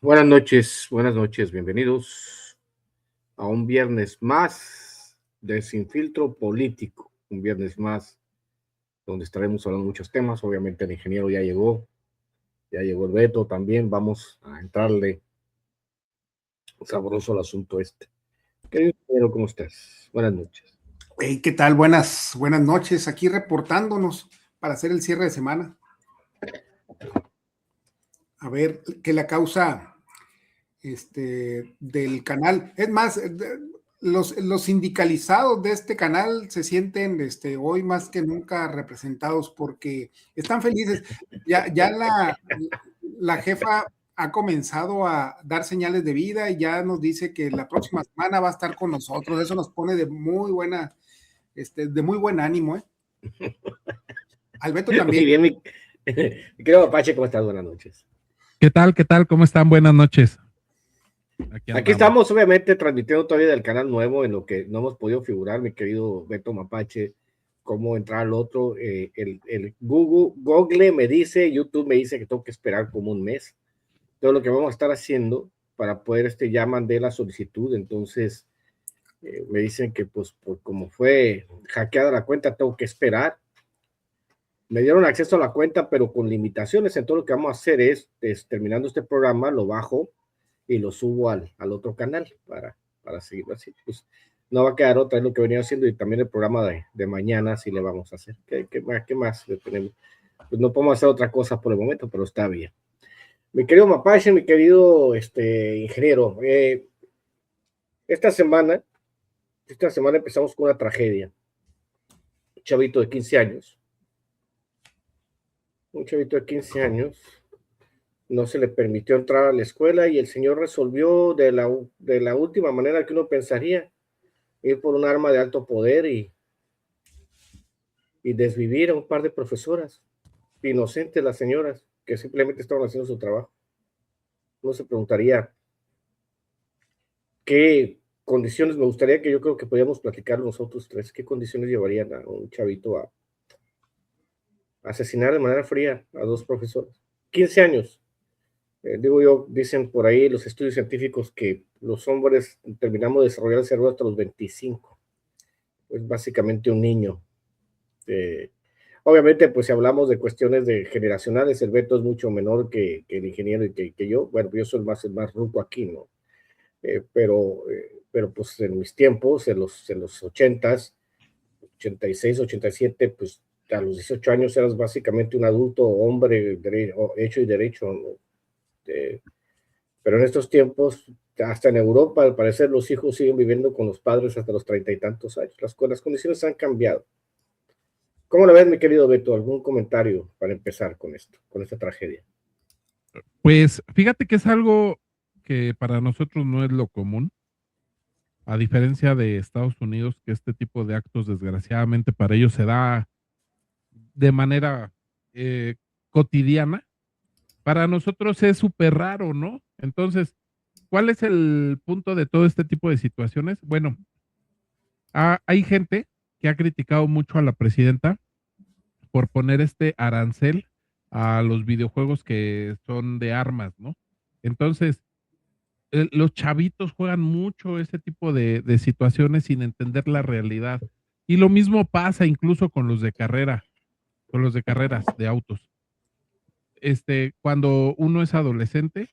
Buenas noches, bienvenidos a un viernes más de Sin Filtro Político, un viernes más donde estaremos hablando de muchos temas. Obviamente el ingeniero ya llegó el Beto también. Vamos a entrarle sabroso al asunto este. Querido ingeniero, ¿cómo estás? Buenas noches. Hey, ¿qué tal? Buenas noches. Aquí reportándonos para hacer el cierre de semana. A ver qué la causa del canal. Es más, los sindicalizados de este canal se sienten hoy más que nunca representados porque están felices. Ya la jefa ha comenzado a dar señales de vida y ya nos dice que la próxima semana va a estar con nosotros. Eso nos pone de muy buen ánimo, ¿eh? Alberto también. Muy bien, mi querido Apache, ¿cómo estás? Buenas noches. ¿Qué tal? ¿Qué tal? ¿Cómo están? Buenas noches. Aquí estamos, obviamente, transmitiendo todavía del canal nuevo, en lo que no hemos podido figurar, mi querido Beto Mapache, cómo entrar al otro. El Google me dice, YouTube me dice que tengo que esperar como un mes. Todo lo que vamos a estar haciendo para poder, ya mandé la solicitud, entonces me dicen que pues por como fue hackeada la cuenta, tengo que esperar. Me dieron acceso a la cuenta, pero con limitaciones. Entonces lo que vamos a hacer es terminando este programa, lo bajo y lo subo al otro canal para seguirlo así. Pues no va a quedar otra, es lo que venía haciendo, y también el programa de mañana sí le vamos a hacer. ¿Qué más le tenemos? Pues no podemos hacer otra cosa por el momento, pero está bien. Mi querido Mapache, mi querido ingeniero, esta semana empezamos con una tragedia. Un chavito de 15 años. No se le permitió entrar a la escuela y el señor resolvió de la última manera que uno pensaría, ir por un arma de alto poder y desvivir a un par de profesoras, inocentes las señoras, que simplemente estaban haciendo su trabajo. Uno se preguntaría qué condiciones, me gustaría que yo creo que podíamos platicar nosotros tres, qué condiciones llevarían a un chavito a asesinar de manera fría a dos profesores. 15 años. Digo yo, dicen por ahí los estudios científicos que los hombres terminamos de desarrollar el cerebro hasta los 25. Es básicamente un niño. Obviamente, pues si hablamos de cuestiones generacionales, el Beto es mucho menor que el ingeniero y que yo. Bueno, yo soy el más ruco aquí, ¿no? Pero pues en mis tiempos, en los 80s, 86, 87, pues a los 18 años eras básicamente un adulto, hombre, hecho y derecho, ¿no? Pero en estos tiempos, hasta en Europa, al parecer los hijos siguen viviendo con los padres hasta los 30 y tantos años. Las condiciones han cambiado. ¿Cómo lo ves, mi querido Beto? ¿Algún comentario para empezar con esta tragedia? Pues fíjate que es algo que para nosotros no es lo común, a diferencia de Estados Unidos, que este tipo de actos desgraciadamente para ellos se da de manera cotidiana. Para nosotros es súper raro, ¿no? Entonces, ¿cuál es el punto de todo este tipo de situaciones? Bueno, hay gente que ha criticado mucho a la presidenta por poner este arancel a los videojuegos que son de armas, ¿no? Entonces, los chavitos juegan mucho ese tipo de situaciones sin entender la realidad. Y lo mismo pasa incluso con los de carreras de autos. Cuando uno es adolescente,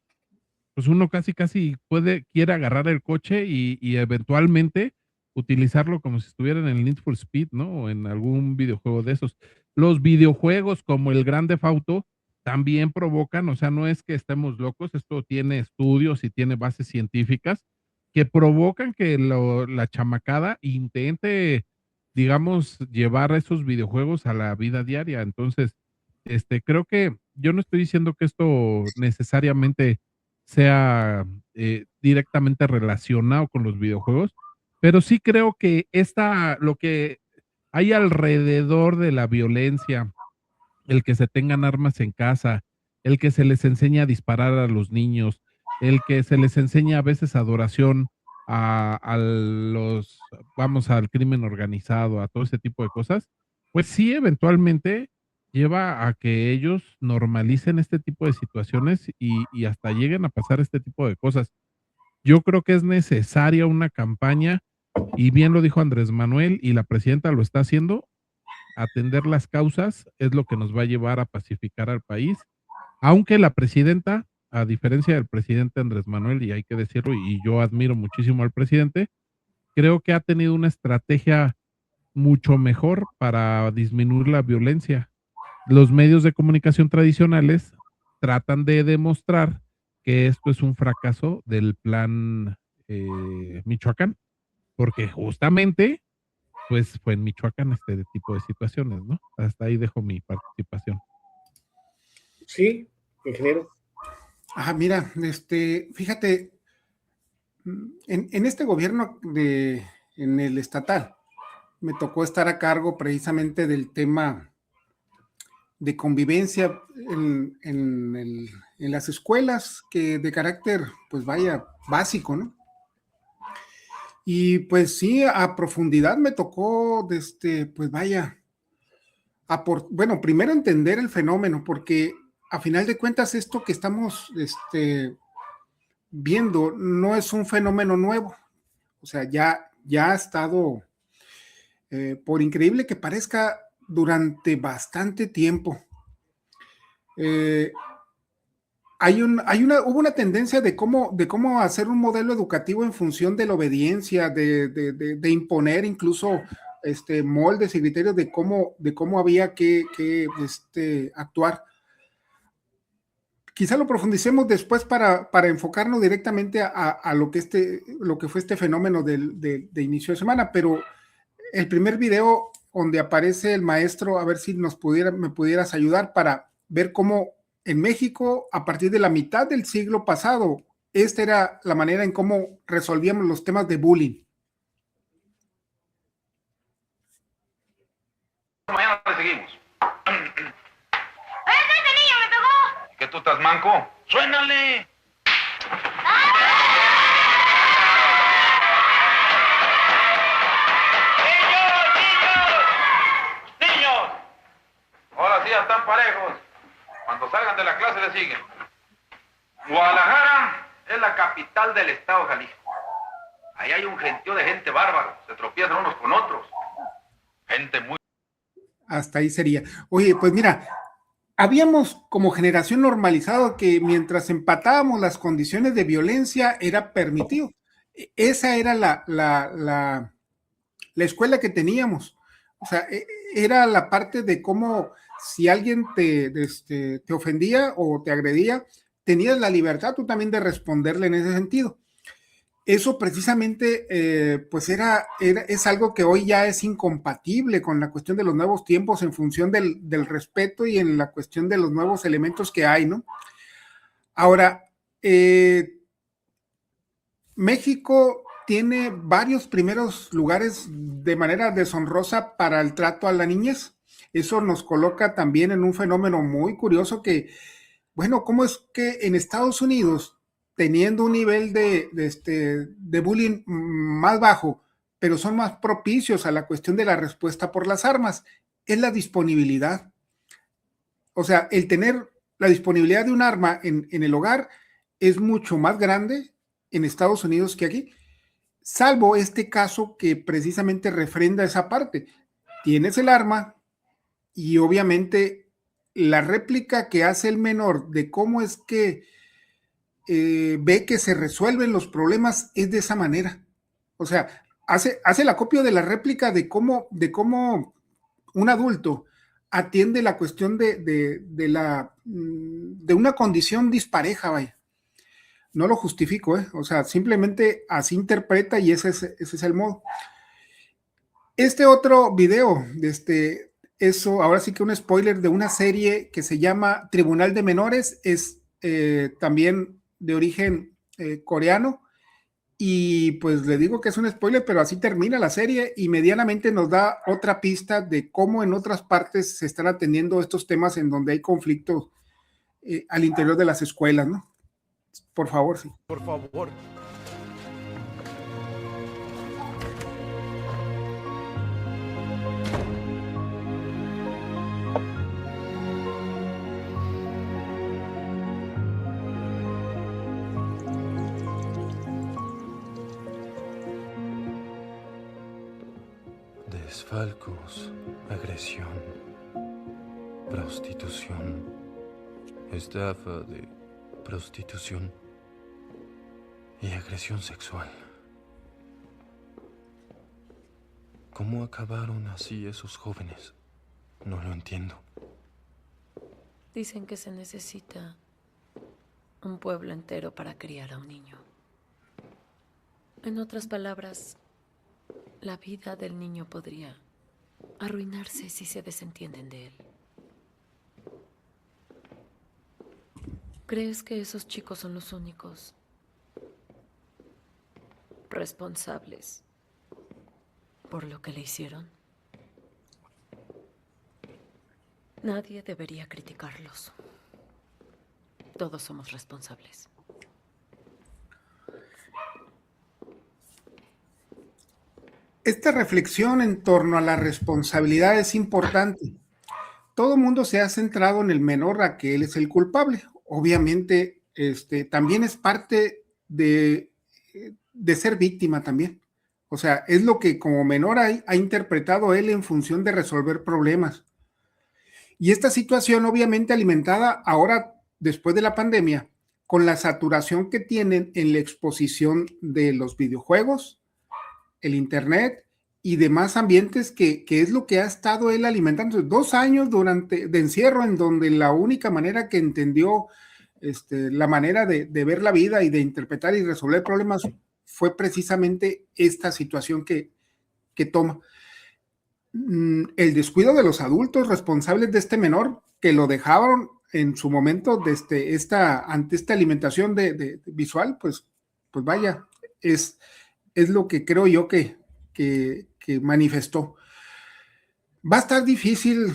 pues uno casi quiere agarrar el coche y eventualmente utilizarlo como si estuviera en el Need for Speed, ¿no? O en algún videojuego de esos. Los videojuegos como el Grand Theft Auto también provocan, o sea, no es que estemos locos, esto tiene estudios y tiene bases científicas que provocan que la chamacada intente, digamos, llevar esos videojuegos a la vida diaria. Entonces, creo que yo no estoy diciendo que esto necesariamente sea directamente relacionado con los videojuegos, pero sí creo que lo que hay alrededor de la violencia, el que se tengan armas en casa, el que se les enseña a disparar a los niños, el que se les enseña a veces adoración vamos, al crimen organizado, a todo ese tipo de cosas, pues sí, eventualmente lleva a que ellos normalicen este tipo de situaciones y hasta lleguen a pasar este tipo de cosas. Yo creo que es necesaria una campaña, y bien lo dijo Andrés Manuel, y la presidenta lo está haciendo. Atender las causas es lo que nos va a llevar a pacificar al país, aunque la presidenta, a diferencia del presidente Andrés Manuel, y hay que decirlo, y yo admiro muchísimo al presidente, creo que ha tenido una estrategia mucho mejor para disminuir la violencia. Los medios de comunicación tradicionales tratan de demostrar que esto es un fracaso del plan Michoacán, porque justamente pues fue en Michoacán este tipo de situaciones, ¿no? Hasta ahí dejo mi participación. Sí, ingeniero. Mira, fíjate, en este gobierno en el estatal, me tocó estar a cargo precisamente del tema de convivencia en las escuelas, que de carácter, pues vaya, básico, ¿no? Y pues sí, a profundidad me tocó, pues vaya, bueno, primero entender el fenómeno, porque a final de cuentas esto que estamos viendo no es un fenómeno nuevo, o sea, ya ha estado, por increíble que parezca, durante bastante tiempo. Hubo una tendencia de cómo hacer un modelo educativo en función de la obediencia, de imponer incluso moldes y criterios de cómo había que actuar. Quizá lo profundicemos después para enfocarnos directamente a lo que fue este fenómeno de inicio de semana, pero el primer video donde aparece el maestro, a ver si me pudieras ayudar para ver cómo en México, a partir de la mitad del siglo pasado, esta era la manera en cómo resolvíamos los temas de bullying. Mañana le seguimos. ¡Ese niño me pegó! ¿Que tú estás manco? ¡Suénale! ¡Niños! Ahora sí ya están parejos. Cuando salgan de la clase le siguen. Guadalajara es la capital del estado de Jalisco. Ahí hay un gentío de gente bárbaro. Se tropiezan unos con otros. Gente muy... Hasta ahí sería. Oye, pues mira, habíamos como generación normalizado que mientras empatábamos las condiciones de violencia era permitido. Esa era la escuela que teníamos. O sea, era la parte de cómo si alguien te ofendía o te agredía, tenías la libertad tú también de responderle en ese sentido. Eso precisamente, pues es algo que hoy ya es incompatible con la cuestión de los nuevos tiempos en función del respeto y en la cuestión de los nuevos elementos que hay, ¿no? Ahora, México tiene varios primeros lugares de manera deshonrosa para el trato a la niñez. Eso nos coloca también en un fenómeno muy curioso que, bueno, ¿cómo es que en Estados Unidos, teniendo un nivel de bullying más bajo, pero son más propicios a la cuestión de la respuesta por las armas? Es la disponibilidad. O sea, el tener la disponibilidad de un arma en el hogar es mucho más grande en Estados Unidos que aquí, salvo este caso que precisamente refrenda esa parte. Tienes el arma y obviamente la réplica que hace el menor de cómo es que ve que se resuelven los problemas es de esa manera. O sea, hace el acopio de la réplica de cómo un adulto atiende la cuestión de una condición dispareja, vaya. No lo justifico, o sea, simplemente así interpreta y ese es el modo. Este otro video, eso, ahora sí que un spoiler de una serie que se llama Tribunal de Menores, es también de origen coreano, y pues le digo que es un spoiler, pero así termina la serie y medianamente nos da otra pista de cómo en otras partes se están atendiendo estos temas en donde hay conflictos al interior de las escuelas, ¿no? Por favor, sí. Por favor. Desfalcos, agresión, prostitución, estafa de prostitución y agresión sexual. ¿Cómo acabaron así esos jóvenes? No lo entiendo. Dicen que se necesita un pueblo entero para criar a un niño. En otras palabras, la vida del niño podría arruinarse si se desentienden de él. ¿Crees que esos chicos son los únicos responsables por lo que le hicieron? Nadie debería criticarlos. Todos somos responsables. Esta reflexión en torno a la responsabilidad es importante. Todo el mundo se ha centrado en el menor, a que él es el culpable. Obviamente, también es parte de ser víctima también. O sea, es lo que como menor ha interpretado él en función de resolver problemas. Y esta situación obviamente alimentada ahora, después de la pandemia, con la saturación que tienen en la exposición de los videojuegos, el internet y demás ambientes, que es lo que ha estado él alimentando. 2 años de encierro, en donde la única manera que entendió la manera de ver la vida y de interpretar y resolver problemas fue precisamente esta situación que toma. El descuido de los adultos responsables de este menor, que lo dejaron en su momento ante esta alimentación de visual, pues vaya, es lo que creo yo que manifestó. Va a estar difícil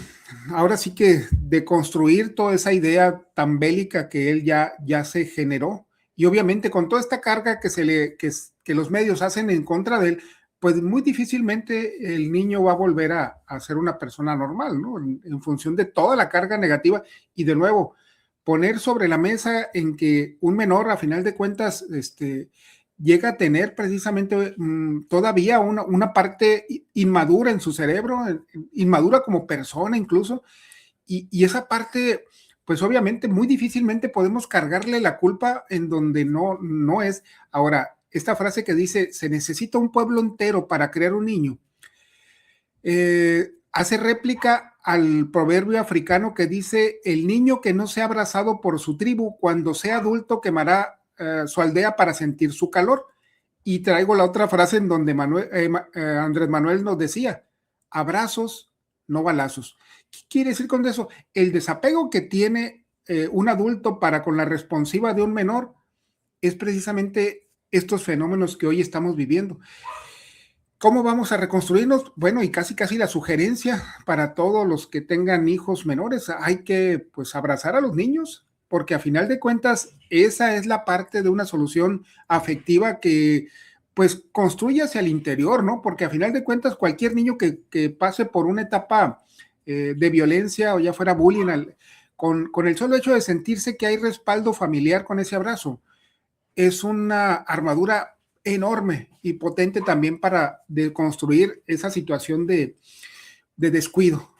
ahora sí que de construir toda esa idea tan bélica que él ya se generó, y obviamente con toda esta carga que los medios hacen en contra de él, pues muy difícilmente el niño va a volver a ser una persona normal, ¿no? En función de toda la carga negativa. Y de nuevo, poner sobre la mesa en que un menor, a final de cuentas, llega a tener precisamente todavía una parte inmadura en su cerebro, inmadura como persona incluso, y esa parte, pues obviamente muy difícilmente podemos cargarle la culpa en donde no es. Ahora, esta frase que dice, se necesita un pueblo entero para crear un niño, hace réplica al proverbio africano que dice, el niño que no sea abrazado por su tribu, cuando sea adulto quemará su aldea para sentir su calor. Y traigo la otra frase en donde Andrés Manuel nos decía, abrazos, no balazos. ¿Qué quiere decir con eso? El desapego que tiene un adulto para con la responsiva de un menor es precisamente estos fenómenos que hoy estamos viviendo. ¿Cómo vamos a reconstruirnos? Bueno, y casi la sugerencia para todos los que tengan hijos menores, hay que pues abrazar a los niños, porque a final de cuentas esa es la parte de una solución afectiva que pues construye hacia el interior, ¿no? Porque a final de cuentas cualquier niño que pase por una etapa de violencia o ya fuera bullying, con el solo hecho de sentirse que hay respaldo familiar con ese abrazo, es una armadura enorme y potente también para deconstruir esa situación de descuido.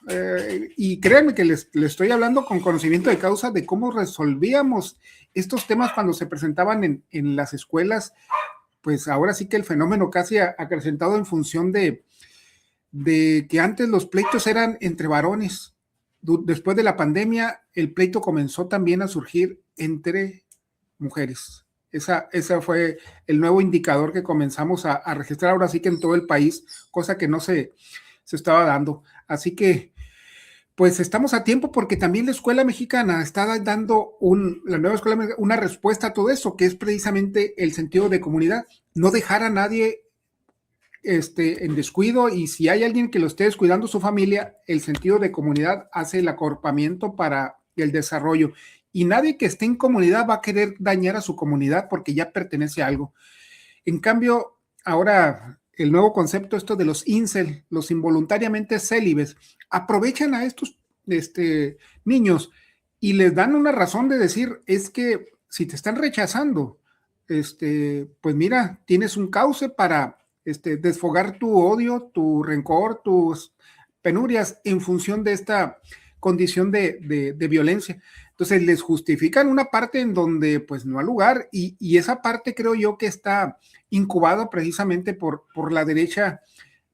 Y créanme que les estoy hablando con conocimiento de causa de cómo resolvíamos estos temas cuando se presentaban en las escuelas. Pues ahora sí que el fenómeno casi ha acrecentado en función de que antes los pleitos eran entre varones. Después de la pandemia, el pleito comenzó también a surgir entre mujeres. Esa fue el nuevo indicador que comenzamos a registrar ahora sí que en todo el país, cosa que no se estaba dando. Así que, pues estamos a tiempo, porque también la escuela mexicana está dando la nueva escuela mexicana, una respuesta a todo eso, que es precisamente el sentido de comunidad. No dejar a nadie en descuido, y si hay alguien que lo esté descuidando su familia, el sentido de comunidad hace el acorpamiento para el desarrollo. Y nadie que esté en comunidad va a querer dañar a su comunidad porque ya pertenece a algo. En cambio, ahora el nuevo concepto, esto de los incel, los involuntariamente célibes, aprovechan a estos niños y les dan una razón de decir, es que si te están rechazando, pues mira, tienes un cauce para desfogar tu odio, tu rencor, tus penurias en función de esta condición de violencia. Entonces les justifican una parte en donde pues no hay lugar, y esa parte creo yo que está incubada precisamente por la derecha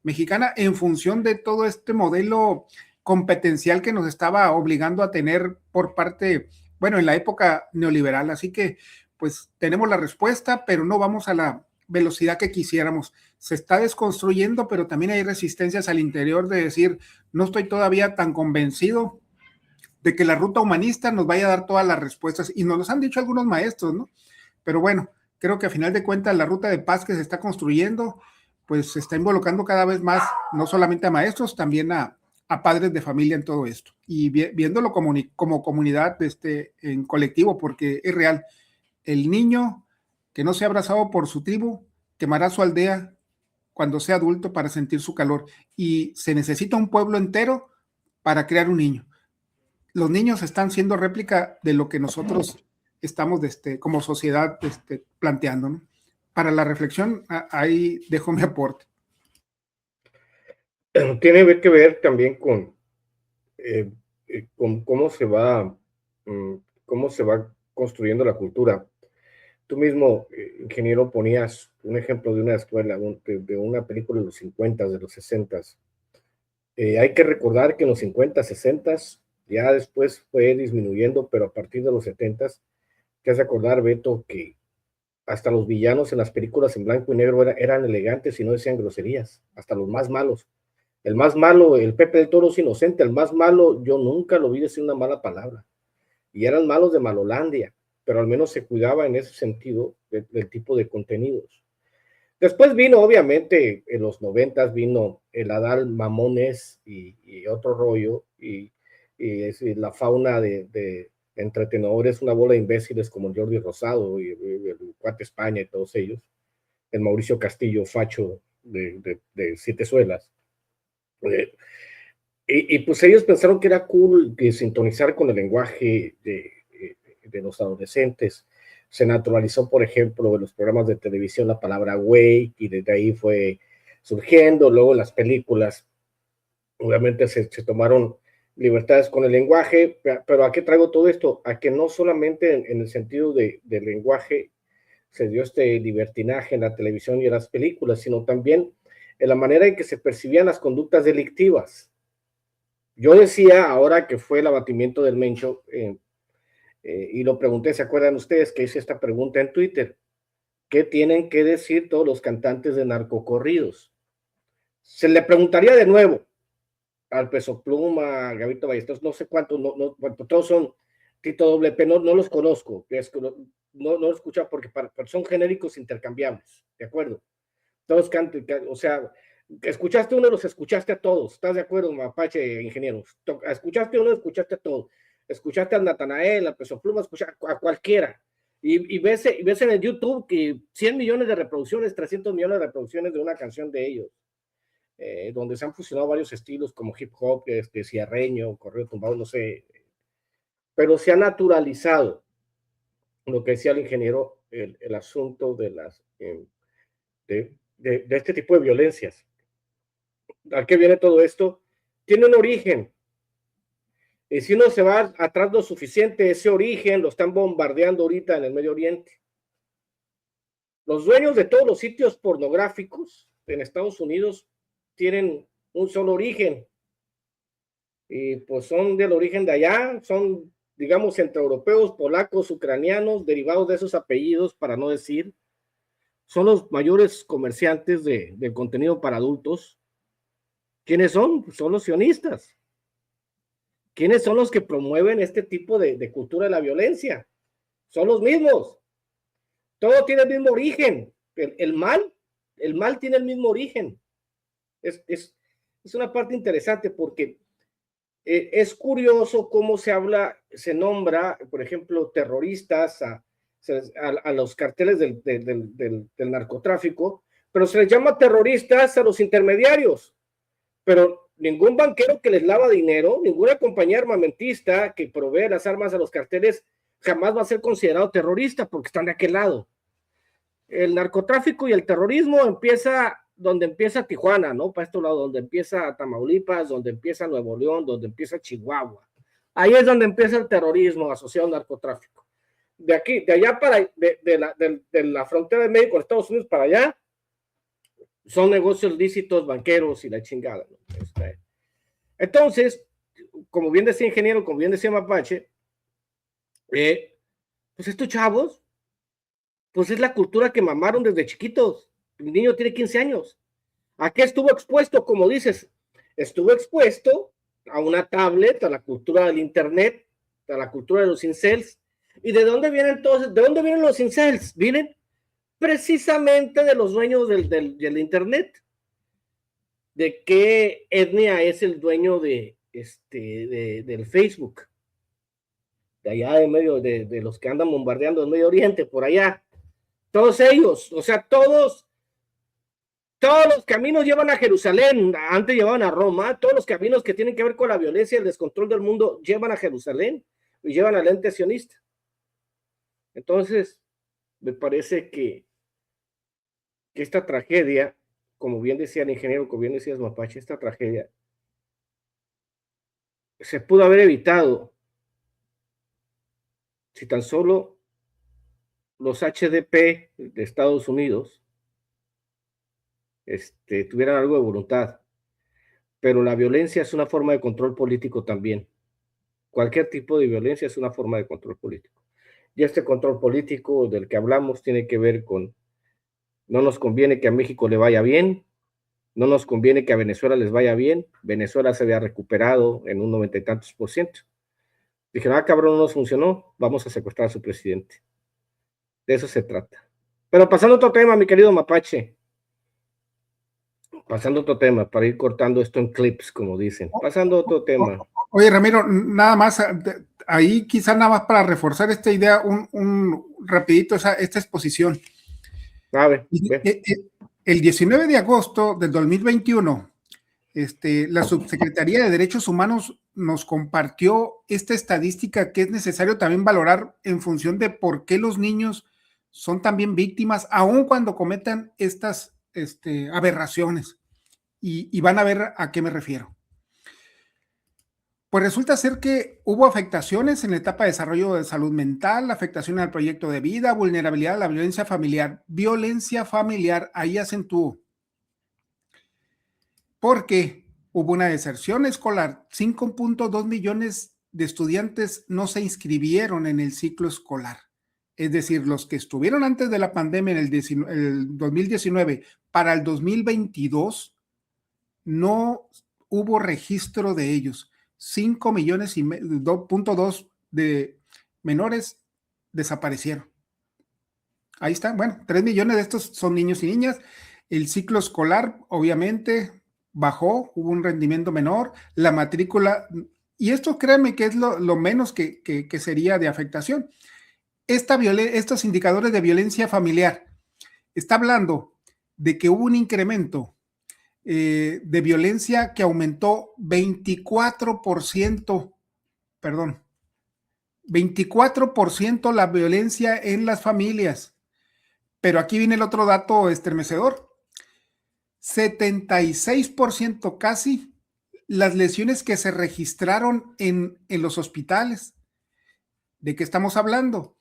mexicana en función de todo este modelo competencial que nos estaba obligando a tener por parte, bueno, en la época neoliberal. Así que pues tenemos la respuesta, pero no vamos a la velocidad que quisiéramos. Se está desconstruyendo, pero también hay resistencias al interior de decir, no estoy todavía tan convencido de que la ruta humanista nos vaya a dar todas las respuestas, y nos los han dicho algunos maestros, ¿no? Pero bueno, creo que a final de cuentas la ruta de paz que se está construyendo, pues se está involucrando cada vez más, no solamente a maestros, también a padres de familia en todo esto, y viéndolo como comunidad en colectivo, porque es real. El niño que no sea abrazado por su tribu quemará su aldea cuando sea adulto para sentir su calor, y se necesita un pueblo entero para crear un niño. Los niños están siendo réplica de lo que nosotros estamos como sociedad planteando, ¿no? Para la reflexión, ahí dejo mi aporte. Tiene que ver también con cómo se va construyendo la cultura. Tú mismo, ingeniero, ponías un ejemplo de una escuela, de una película de los 50, de los 60. Hay que recordar que en los 50, 60, ya después fue disminuyendo, pero a partir de los 70, te has de acordar, Beto, que hasta los villanos en las películas en blanco y negro eran elegantes y no decían groserías, hasta los más malos. El más malo, el Pepe del Toro es inocente, el más malo, yo nunca lo vi decir una mala palabra. Y eran malos de Malolandia, pero al menos se cuidaba en ese sentido del tipo de contenidos. Después vino, obviamente, en los 90 vino el Adal Mamones y otro rollo, y la fauna de entretenedores, una bola de imbéciles como el Jordi Rosado y el Cuate España y todos ellos, el Mauricio Castillo, facho de Siete Suelas. Y pues ellos pensaron que era cool sintonizar con el lenguaje de los adolescentes. Se naturalizó, por ejemplo, en los programas de televisión la palabra güey, y desde ahí fue surgiendo. Luego en las películas, obviamente se tomaron libertades con el lenguaje, pero ¿a qué traigo todo esto? A que no solamente en el sentido del lenguaje se dio este libertinaje en la televisión y en las películas, sino también en la manera en que se percibían las conductas delictivas. Yo decía, ahora que fue el abatimiento del Mencho, y lo pregunté, ¿se acuerdan ustedes que hice esta pregunta en Twitter? ¿Qué tienen que decir todos los cantantes de narcocorridos? Se le preguntaría de nuevo al Peso Pluma, a Gabito Ballesteros, no sé cuántos, todos son Tito Doble P, no los conozco, no los escucho porque son genéricos intercambiables, ¿de acuerdo? Todos cantan, o sea, escuchaste uno, los escuchaste a todos, ¿estás de acuerdo, Mapache, ingeniero? Escuchaste uno, escuchaste a todos, escuchaste al Natanael, al Peso Pluma, escuchaste a cualquiera, y ves en el YouTube que 100 millones de reproducciones, 300 millones de reproducciones de una canción de ellos, donde se han fusionado varios estilos como hip hop, cierreño, corrido tumbado, no sé, pero se ha naturalizado lo que decía el ingeniero, el asunto de este tipo de violencias. ¿A qué viene todo esto? Tiene un origen, y si uno se va atrás lo suficiente, ese origen lo están bombardeando ahorita en el Medio Oriente. Los dueños de todos los sitios pornográficos en Estados Unidos tienen un solo origen, y pues son del origen de allá, son, digamos, entre europeos, polacos, ucranianos, derivados de esos apellidos, para no decir, son los mayores comerciantes del contenido para adultos. ¿Quiénes son? Pues son los sionistas. ¿Quiénes son los que promueven este tipo de cultura de la violencia? Son los mismos. Todo tiene el mismo origen. El mal tiene el mismo origen. Es una parte interesante porque es curioso cómo se nombra, por ejemplo, terroristas a los carteles del narcotráfico, pero se les llama terroristas a los intermediarios. Pero ningún banquero que les lava dinero, ninguna compañía armamentista que provee las armas a los carteles jamás va a ser considerado terrorista porque están de aquel lado. El narcotráfico y el terrorismo empieza donde empieza Tijuana, ¿no? Para este lado, donde empieza Tamaulipas, donde empieza Nuevo León, donde empieza Chihuahua. Ahí es donde empieza el terrorismo asociado al narcotráfico. De aquí, de allá para, de la frontera de México con Estados Unidos para allá, son negocios lícitos, banqueros y la chingada, ¿no? Entonces, como bien decía ingeniero, como bien decía Mapache, pues estos chavos, pues es la cultura que mamaron desde chiquitos. El niño tiene 15 años. ¿A qué estuvo expuesto? Como dices, estuvo expuesto a una tablet, a la cultura del internet, a la cultura de los incels. ¿Y de dónde vienen entonces? ¿De dónde vienen los incels? Vienen precisamente de los dueños del internet. ¿De qué etnia es el dueño del Facebook? De allá de medio, de los que andan bombardeando el Medio Oriente, por allá. Todos ellos, o sea, todos los caminos llevan a Jerusalén, antes llevaban a Roma, todos los caminos que tienen que ver con la violencia y el descontrol del mundo llevan a Jerusalén y llevan al ente sionista. Entonces, me parece que esta tragedia, como bien decía el ingeniero, como bien decías Mapache, esta tragedia se pudo haber evitado si tan solo los HDP de Estados Unidos tuvieran algo de voluntad. Pero la violencia es una forma de control político también. Cualquier tipo de violencia es una forma de control político. Y este control político del que hablamos tiene que ver con, no nos conviene que a México le vaya bien, no nos conviene que a Venezuela les vaya bien. Venezuela se había recuperado en un 90 y tantos %. Dijeron, cabrón, no nos funcionó, vamos a secuestrar a su presidente. De eso se trata. Pero pasando a otro tema, mi querido Mapache. Pasando a otro tema, para ir cortando esto en clips, como dicen. Pasando a otro tema. Oye, Ramiro, nada más, ahí quizá nada más para reforzar esta idea, un rapidito, esta exposición. A ver. El 19 de agosto del 2021, la Subsecretaría de Derechos Humanos nos compartió esta estadística que es necesario también valorar en función de por qué los niños son también víctimas, aun cuando cometan estas aberraciones. Y van a ver a qué me refiero. Pues resulta ser que hubo afectaciones en la etapa de desarrollo de salud mental, afectación al proyecto de vida, vulnerabilidad a la violencia familiar. Violencia familiar, ahí acentuó. Porque hubo una deserción escolar. 5.2 millones de estudiantes no se inscribieron en el ciclo escolar. Es decir, los que estuvieron antes de la pandemia en el 2019 para el 2022, no hubo registro de ellos. 5 millones y 2.2 de menores desaparecieron. Ahí está, bueno, 3 millones de estos son niños y niñas. El ciclo escolar, obviamente, bajó, hubo un rendimiento menor, la matrícula, y esto créanme que es lo menos que sería de afectación. Estos indicadores de violencia familiar, está hablando de que hubo un incremento de violencia que aumentó 24% la violencia en las familias. Pero aquí viene el otro dato estremecedor. 76% casi las lesiones que se registraron en los hospitales. ¿De qué estamos hablando?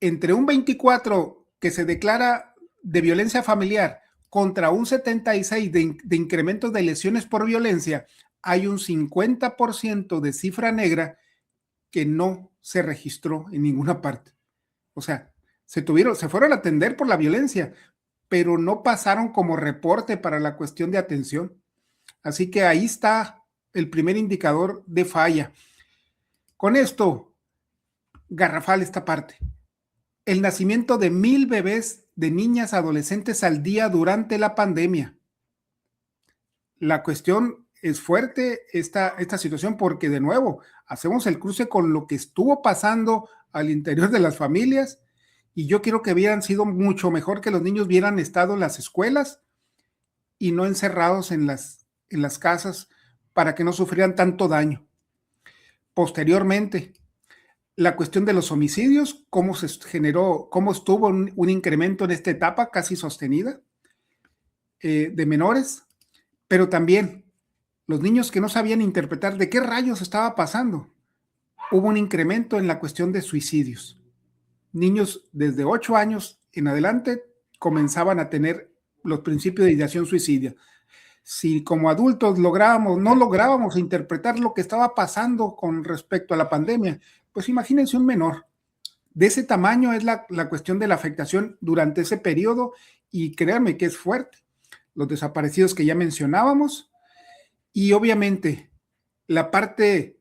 Entre un 24% que se declara de violencia familiar contra un 76% de incremento de lesiones por violencia, hay un 50% de cifra negra que no se registró en ninguna parte. O sea, se fueron a atender por la violencia, pero no pasaron como reporte para la cuestión de atención. Así que ahí está el primer indicador de falla. Con esto, garrafal esta parte. El nacimiento de 1,000 bebés de niñas adolescentes al día durante la pandemia. La cuestión es fuerte esta situación porque, de nuevo, hacemos el cruce con lo que estuvo pasando al interior de las familias y yo quiero que hubieran sido mucho mejor que los niños hubieran estado en las escuelas y no encerrados en las casas para que no sufrieran tanto daño. Posteriormente, la cuestión de los homicidios, cómo se generó, cómo estuvo un incremento en esta etapa casi sostenida. de menores, pero también los niños que no sabían interpretar de qué rayos estaba pasando. Hubo un incremento en la cuestión de suicidios. Niños desde 8 años en adelante comenzaban a tener los principios de ideación suicida. Si como adultos no lográbamos interpretar lo que estaba pasando con respecto a la pandemia, pues imagínense un menor. De ese tamaño es la cuestión de la afectación durante ese periodo, y créanme que es fuerte. Los desaparecidos que ya mencionábamos, y obviamente la parte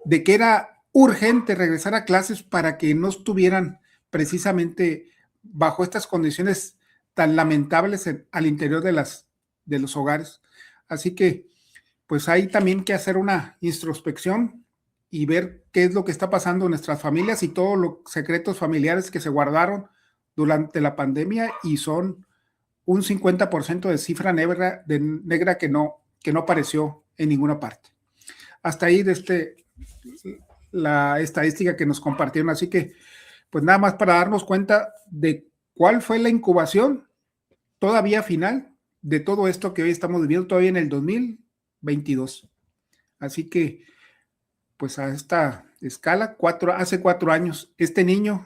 de que era urgente regresar a clases para que no estuvieran precisamente bajo estas condiciones tan lamentables al interior de los hogares. Así que pues hay también que hacer una introspección y ver qué es lo que está pasando en nuestras familias y todos los secretos familiares que se guardaron durante la pandemia, y son un 50% de cifra negra que no apareció en ninguna parte. Hasta ahí la estadística que nos compartieron. Así que, pues nada más para darnos cuenta de cuál fue la incubación todavía final de todo esto que hoy estamos viviendo todavía en el 2022. Así que, pues a esta escala, hace 4 años, este niño,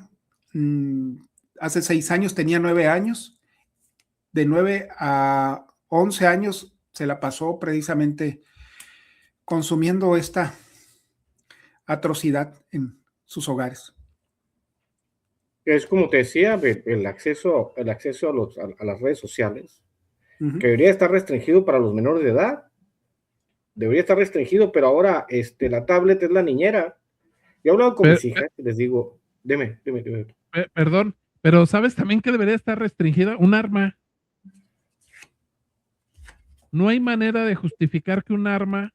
hace 6 años tenía 9 años, de 9 a 11 años se la pasó precisamente consumiendo esta atrocidad en sus hogares. Es como te decía, el acceso a las redes sociales, que debería estar restringido para los menores de edad. Debería estar restringido, pero ahora la tablet es la niñera. Yo he hablado con mis hijas y les digo, dime. Perdón, pero ¿sabes también que debería estar restringida? Un arma. No hay manera de justificar que un arma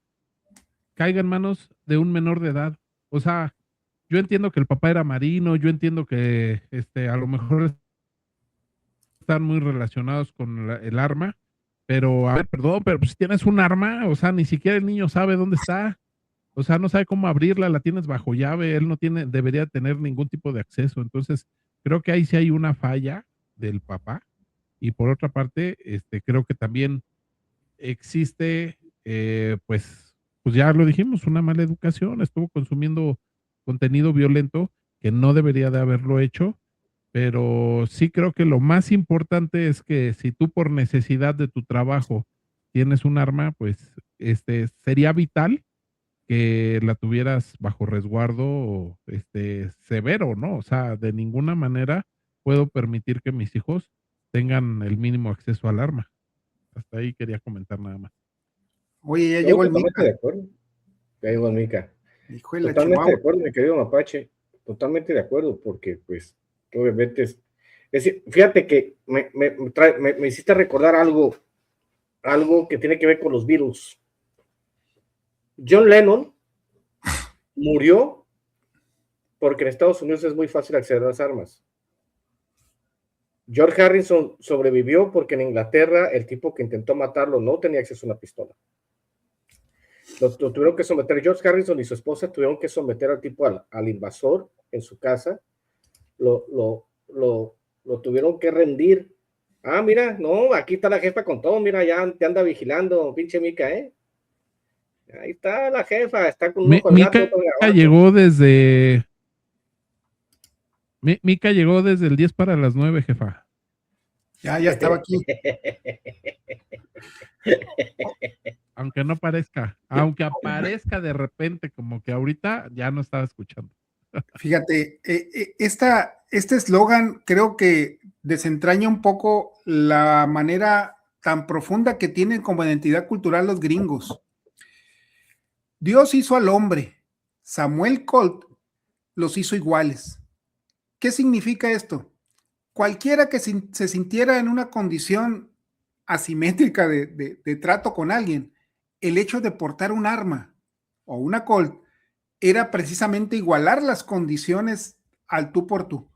caiga en manos de un menor de edad. O sea, yo entiendo que el papá era marino, yo entiendo que a lo mejor están muy relacionados con el arma, pero a ver, perdón, pero si tienes un arma, o sea, ni siquiera el niño sabe dónde está. O sea, no sabe cómo abrirla, la tienes bajo llave, él no debería tener ningún tipo de acceso. Entonces, creo que ahí sí hay una falla del papá. Y por otra parte, creo que también existe, pues ya lo dijimos, una mala educación. Estuvo consumiendo contenido violento que no debería de haberlo hecho, pero sí creo que lo más importante es que si tú por necesidad de tu trabajo tienes un arma, pues sería vital que la tuvieras bajo resguardo severo, ¿no? O sea, de ninguna manera puedo permitir que mis hijos tengan el mínimo acceso al arma. Hasta ahí quería comentar nada más. Oye, ya llegó el Mica. De acuerdo. Ya llegó el Mica. Totalmente de acuerdo, mi querido Mapache. Totalmente de acuerdo, porque pues obviamente fíjate que me hiciste recordar algo que tiene que ver con los virus. John Lennon murió porque en Estados Unidos es muy fácil acceder a las armas. George Harrison sobrevivió porque en Inglaterra el tipo que intentó matarlo no tenía acceso a una pistola. Lo tuvieron que someter. George Harrison y su esposa tuvieron que someter al tipo al invasor en su casa. Lo tuvieron que rendir. Ah, mira, no, aquí está la jefa con todo. Mira, ya te anda vigilando, pinche Mica, ¿eh? Ahí está la jefa, está con un ojo Mica llegó desde... Mica llegó desde el 10 para las 9, jefa. Ya estaba aquí. Aunque no parezca, aunque aparezca de repente, como que ahorita ya no estaba escuchando. Fíjate, este eslogan creo que desentraña un poco la manera tan profunda que tienen como identidad cultural los gringos. Dios hizo al hombre, Samuel Colt los hizo iguales. ¿Qué significa esto? Cualquiera que se sintiera en una condición asimétrica de trato con alguien, el hecho de portar un arma o una Colt era precisamente igualar las condiciones al tú por tú.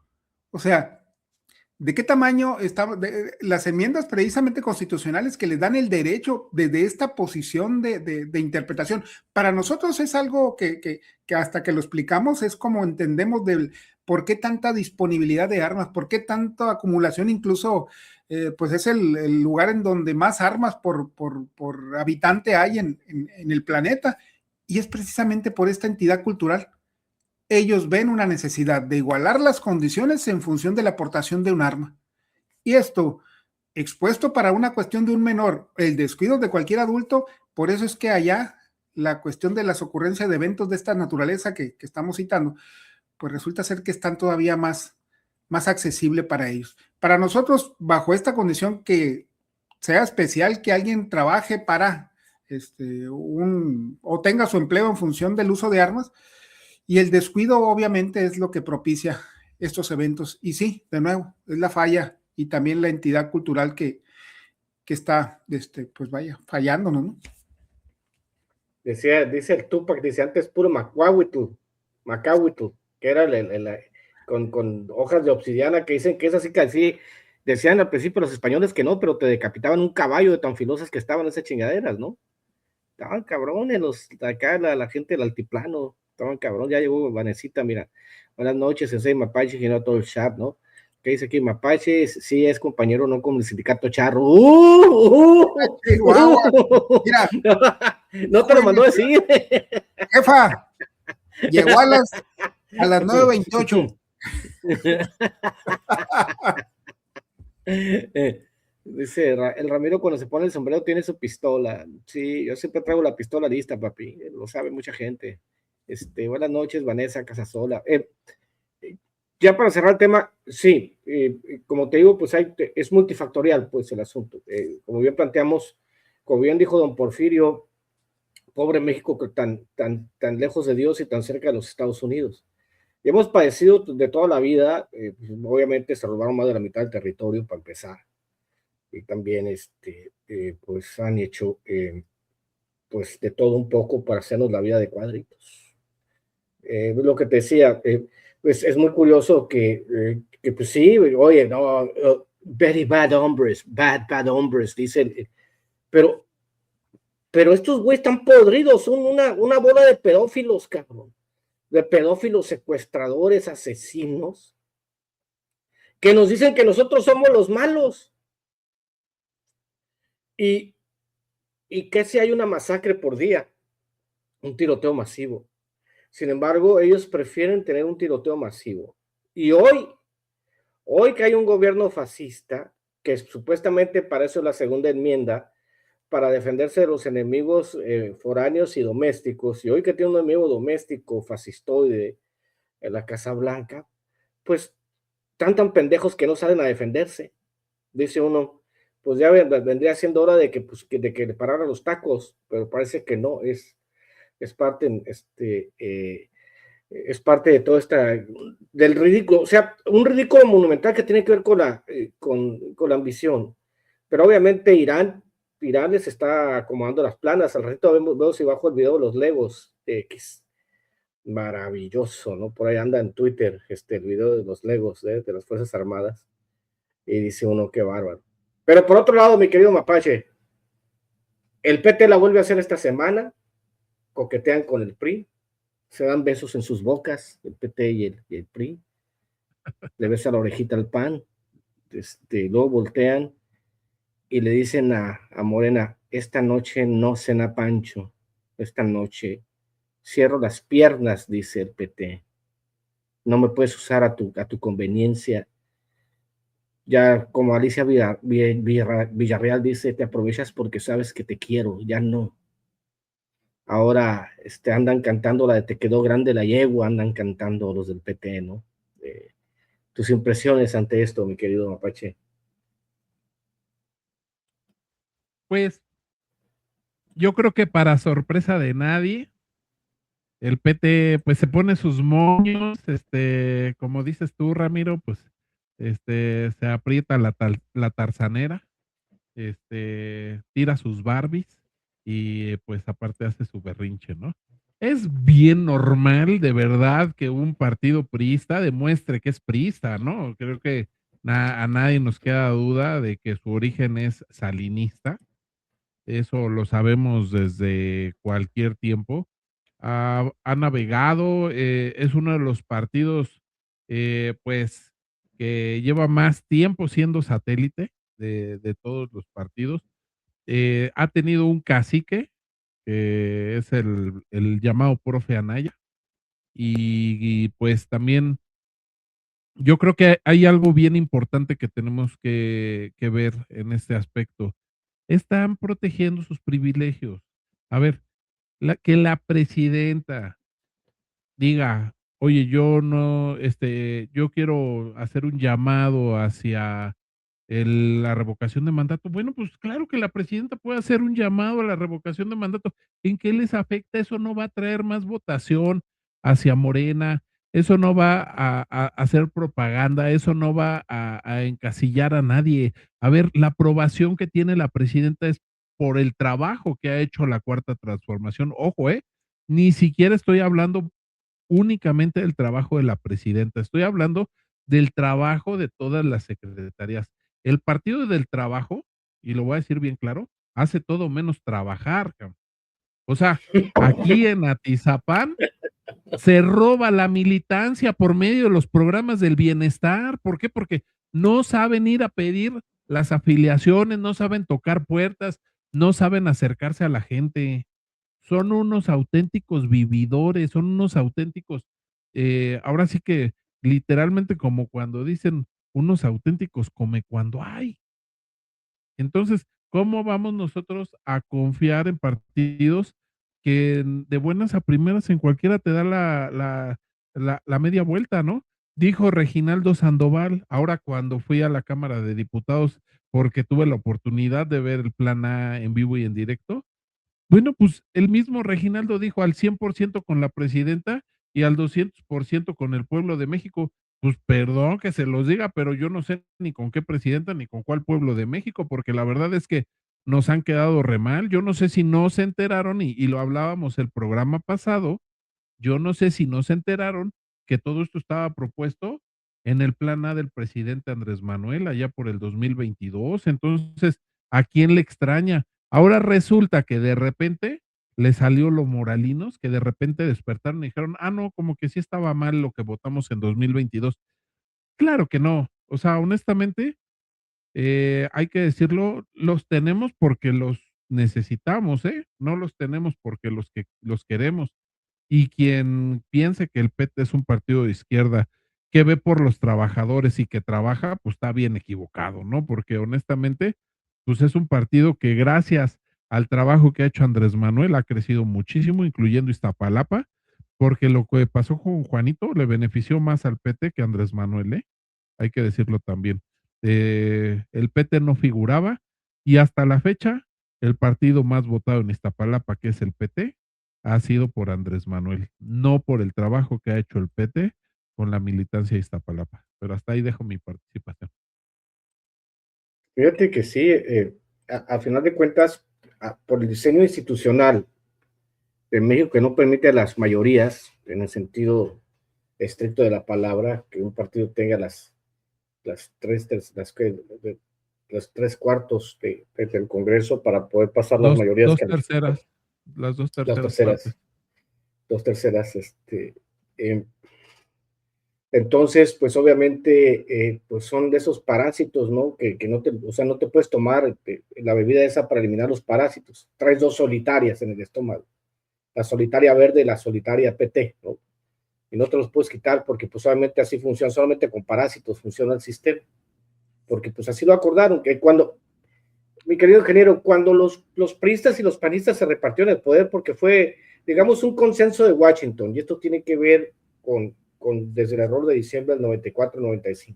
O sea, ¿De qué tamaño están las enmiendas precisamente constitucionales que les dan el derecho desde esta posición de interpretación? Para nosotros es algo que hasta que lo explicamos es como entendemos del por qué tanta disponibilidad de armas, por qué tanta acumulación, incluso pues es el lugar en donde más armas por habitante hay en el planeta, y es precisamente por esta entidad cultural. Ellos ven una necesidad de igualar las condiciones en función de la aportación de un arma. Y esto, expuesto para una cuestión de un menor, el descuido de cualquier adulto, por eso es que allá la cuestión de las ocurrencias de eventos de esta naturaleza que estamos citando, pues resulta ser que están todavía más accesible para ellos. Para nosotros, bajo esta condición que sea especial que alguien trabaje para o tenga su empleo en función del uso de armas, y el descuido obviamente es lo que propicia estos eventos. Y sí, de nuevo, es la falla y también la entidad cultural que está, pues vaya, fallándonos, ¿no? Dice el Tupac, dice antes puro macahuitl, que era con hojas de obsidiana, que dicen que es así, que así decían al principio los españoles que no, pero te decapitaban un caballo de tan filosas que estaban esas chingaderas, ¿no? Estaban cabrones acá la gente del altiplano, estaban cabrón. Ya llegó Vanesita, mira, buenas noches, Sensei Mapache, y no todo el chat, ¿no? ¿Qué dice aquí? Mapache sí es compañero, no con el sindicato charro. Mira, no te lo mandó a decir. Jefa, llegó a las 9:28. Dice el Ramiro, cuando se pone el sombrero tiene su pistola. Sí, yo siempre traigo la pistola lista, papi, lo sabe mucha gente. Buenas noches, Vanessa Casasola. Ya para cerrar el tema, sí, como te digo, pues es multifactorial pues el asunto. Como bien planteamos, como bien dijo don Porfirio, pobre México, tan lejos de Dios y tan cerca de los Estados Unidos. Y hemos padecido de toda la vida, pues, obviamente se robaron más de la mitad del territorio para empezar. Y también pues han hecho pues de todo un poco para hacernos la vida de cuadritos. Lo que te decía, pues es muy curioso que pues sí, oye, no, very bad hombres, bad hombres, dicen, pero estos güeyes están podridos, son una bola de pedófilos, cabrón, de pedófilos, secuestradores, asesinos, que nos dicen que nosotros somos los malos. Y que si hay una masacre por día, un tiroteo masivo. Sin embargo, ellos prefieren tener un tiroteo masivo. Y hoy que hay un gobierno fascista, que supuestamente para eso es la segunda enmienda, para defenderse de los enemigos foráneos y domésticos, y hoy que tiene un enemigo doméstico fascistoide en la Casa Blanca, pues tan pendejos que no salen a defenderse. Dice uno, pues ya vendría siendo hora de que le pararan los tacos, pero parece que no, es parte, es parte de todo del ridículo, o sea, un ridículo monumental que tiene que ver con la ambición. Pero obviamente Irán les está acomodando las planas. Al ratito veo si bajo el video de los Legos X. Maravilloso, ¿no? Por ahí anda en Twitter el video de los Legos de las Fuerzas Armadas. Y dice uno, qué bárbaro. Pero por otro lado, mi querido Mapache, el PT la vuelve a hacer esta semana, coquetean con el PRI, se dan besos en sus bocas, el PT y el PRI, le besa la orejita al PAN, luego voltean y le dicen a Morena, esta noche no cena Pancho, esta noche cierro las piernas, dice el PT, no me puedes usar a tu conveniencia. Ya como Alicia Villarreal dice, te aprovechas porque sabes que te quiero, ya no. Ahora andan cantando la de Te quedó grande la yegua, andan cantando los del PT, ¿no? Tus impresiones ante esto, mi querido Mapache. Pues yo creo que para sorpresa de nadie, el PT pues se pone sus moños, como dices tú, Ramiro, pues se aprieta la tarzanera, tira sus Barbies y pues aparte hace su berrinche, ¿no? Es bien normal, de verdad, que un partido priista demuestre que es priista, ¿no? Creo que A nadie nos queda duda de que su origen es salinista. Eso lo sabemos desde cualquier tiempo. Ha navegado, es uno de los partidos, pues, que lleva más tiempo siendo satélite de todos los partidos. Ha tenido un cacique, que es el llamado profe Anaya, y pues también yo creo que hay algo bien importante que tenemos que ver en este aspecto. Están protegiendo sus privilegios. A ver, que la presidenta diga, oye, yo no, yo quiero hacer un llamado hacia la revocación de mandato. Bueno, pues claro que la presidenta puede hacer un llamado a la revocación de mandato. ¿En qué les afecta? Eso no va a traer más votación hacia Morena, eso no va a hacer propaganda, eso no va a encasillar a nadie. A ver, la aprobación que tiene la presidenta es por el trabajo que ha hecho la Cuarta Transformación. Ojo, ni siquiera estoy hablando únicamente del trabajo de la presidenta, estoy hablando del trabajo de todas las secretarías. El Partido del Trabajo, y lo voy a decir bien claro, hace todo menos trabajar, cabrón. O sea, aquí en Atizapán se roba la militancia por medio de los programas del bienestar. ¿Por qué? Porque no saben ir a pedir las afiliaciones, no saben tocar puertas, no saben acercarse a la gente. Son unos auténticos vividores, son unos auténticos, ahora sí que literalmente como cuando dicen unos auténticos come cuando hay. Entonces, ¿cómo vamos nosotros a confiar en partidos que de buenas a primeras en cualquiera te da la media vuelta, ¿no? Dijo Reginaldo Sandoval, ahora cuando fui a la Cámara de Diputados, porque tuve la oportunidad de ver el Plan A en vivo y en directo. Bueno, pues el mismo Reginaldo dijo al 100% con la presidenta y al 200% con el pueblo de México. Pues perdón que se los diga, pero yo no sé ni con qué presidenta ni con cuál pueblo de México, porque la verdad es que nos han quedado re mal. Yo no sé si no se enteraron, y lo hablábamos el programa pasado, yo no sé si no se enteraron que todo esto estaba propuesto en el plan A del presidente Andrés Manuel allá por el 2022. Entonces, ¿a quién le extraña? Ahora resulta que de repente le salió lo moralinos, que de repente despertaron y dijeron, no, como que sí estaba mal lo que votamos en 2022. Claro que no. O sea, honestamente, hay que decirlo, los tenemos porque los necesitamos, ¿eh? No los tenemos porque los queremos. Y quien piense que el PT es un partido de izquierda que ve por los trabajadores y que trabaja, pues está bien equivocado, ¿no? Porque honestamente, pues es un partido que gracias al trabajo que ha hecho Andrés Manuel ha crecido muchísimo, incluyendo Iztapalapa, porque lo que pasó con Juanito le benefició más al PT que a Andrés Manuel, ¿eh? Hay que decirlo también. El PT no figuraba y hasta la fecha, el partido más votado en Iztapalapa, que es el PT, ha sido por Andrés Manuel, no por el trabajo que ha hecho el PT con la militancia de Iztapalapa. Pero hasta ahí dejo mi participación. Fíjate que sí, a final de cuentas, por el diseño institucional de México que no permite a las mayorías, en el sentido estricto de la palabra, que un partido tenga los 3/4 del Congreso para poder pasar las mayorías. Las dos terceras. Entonces, pues obviamente, pues son de esos parásitos, ¿no? Que no te puedes tomar la bebida esa para eliminar los parásitos. Traes dos solitarias en el estómago, la solitaria verde y la solitaria PT, ¿no? Y no te los puedes quitar porque pues solamente así funciona, solamente con parásitos funciona el sistema. Porque pues así lo acordaron, que cuando, mi querido ingeniero, cuando los priistas y los panistas se repartieron el poder, porque fue, digamos, un consenso de Washington, y esto tiene que ver con desde el error de diciembre del 94-95,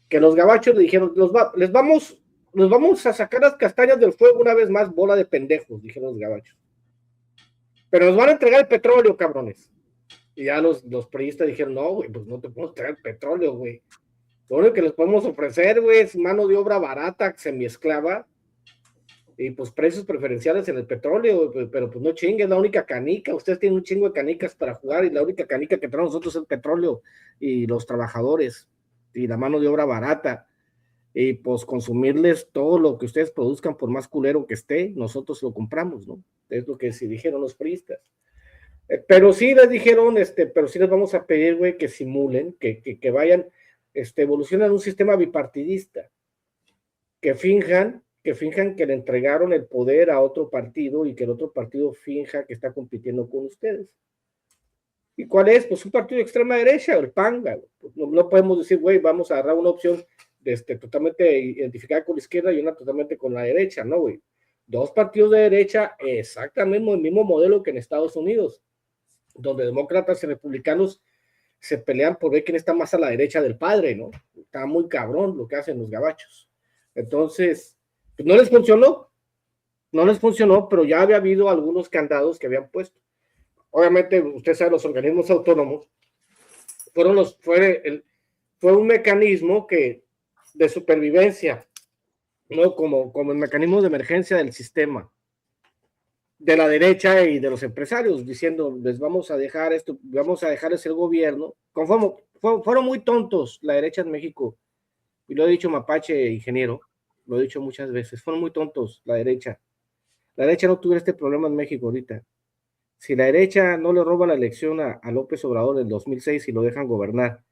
que los gabachos le dijeron, les vamos a sacar las castañas del fuego una vez más, bola de pendejos, dijeron los gabachos. Pero nos van a entregar el petróleo, cabrones. Y ya los priistas dijeron, no, güey, pues no te podemos traer el petróleo, güey. Lo único que les podemos ofrecer, güey, es mano de obra barata, semiesclava, y pues precios preferenciales en el petróleo, pero pues no chingue, es la única canica. Ustedes tienen un chingo de canicas para jugar y la única canica que tenemos nosotros es el petróleo y los trabajadores. y la mano de obra barata, y pues consumirles todo lo que ustedes produzcan, por más culero que esté, nosotros lo compramos, ¿no? Es lo que sí dijeron los priistas. Pero sí les dijeron, pero sí les vamos a pedir, güey, que simulen, que vayan, evolucionan un sistema bipartidista, que finjan que le entregaron el poder a otro partido y que el otro partido finja que está compitiendo con ustedes. ¿Y cuál es? Pues un partido de extrema derecha, el PAN. No podemos decir, güey, vamos a agarrar una opción totalmente identificada con la izquierda y una totalmente con la derecha, ¿no, güey? Dos partidos de derecha, exactamente el mismo modelo que en Estados Unidos, donde demócratas y republicanos se pelean por ver quién está más a la derecha del padre, ¿no? Está muy cabrón lo que hacen los gabachos. Entonces, pues no les funcionó, pero ya había habido algunos candados que habían puesto. Obviamente, usted sabe, los organismos autónomos fue un mecanismo de supervivencia, ¿no? Como el mecanismo de emergencia del sistema, de la derecha y de los empresarios, diciendo, les vamos a dejar esto, vamos a dejarles el gobierno. Fueron muy tontos la derecha en México, y lo he dicho Mapache, ingeniero, lo he dicho muchas veces, fueron muy tontos la derecha. La derecha no tuviera este problema en México ahorita. Si la derecha no le roba la elección a López Obrador en 2006 y lo dejan gobernar,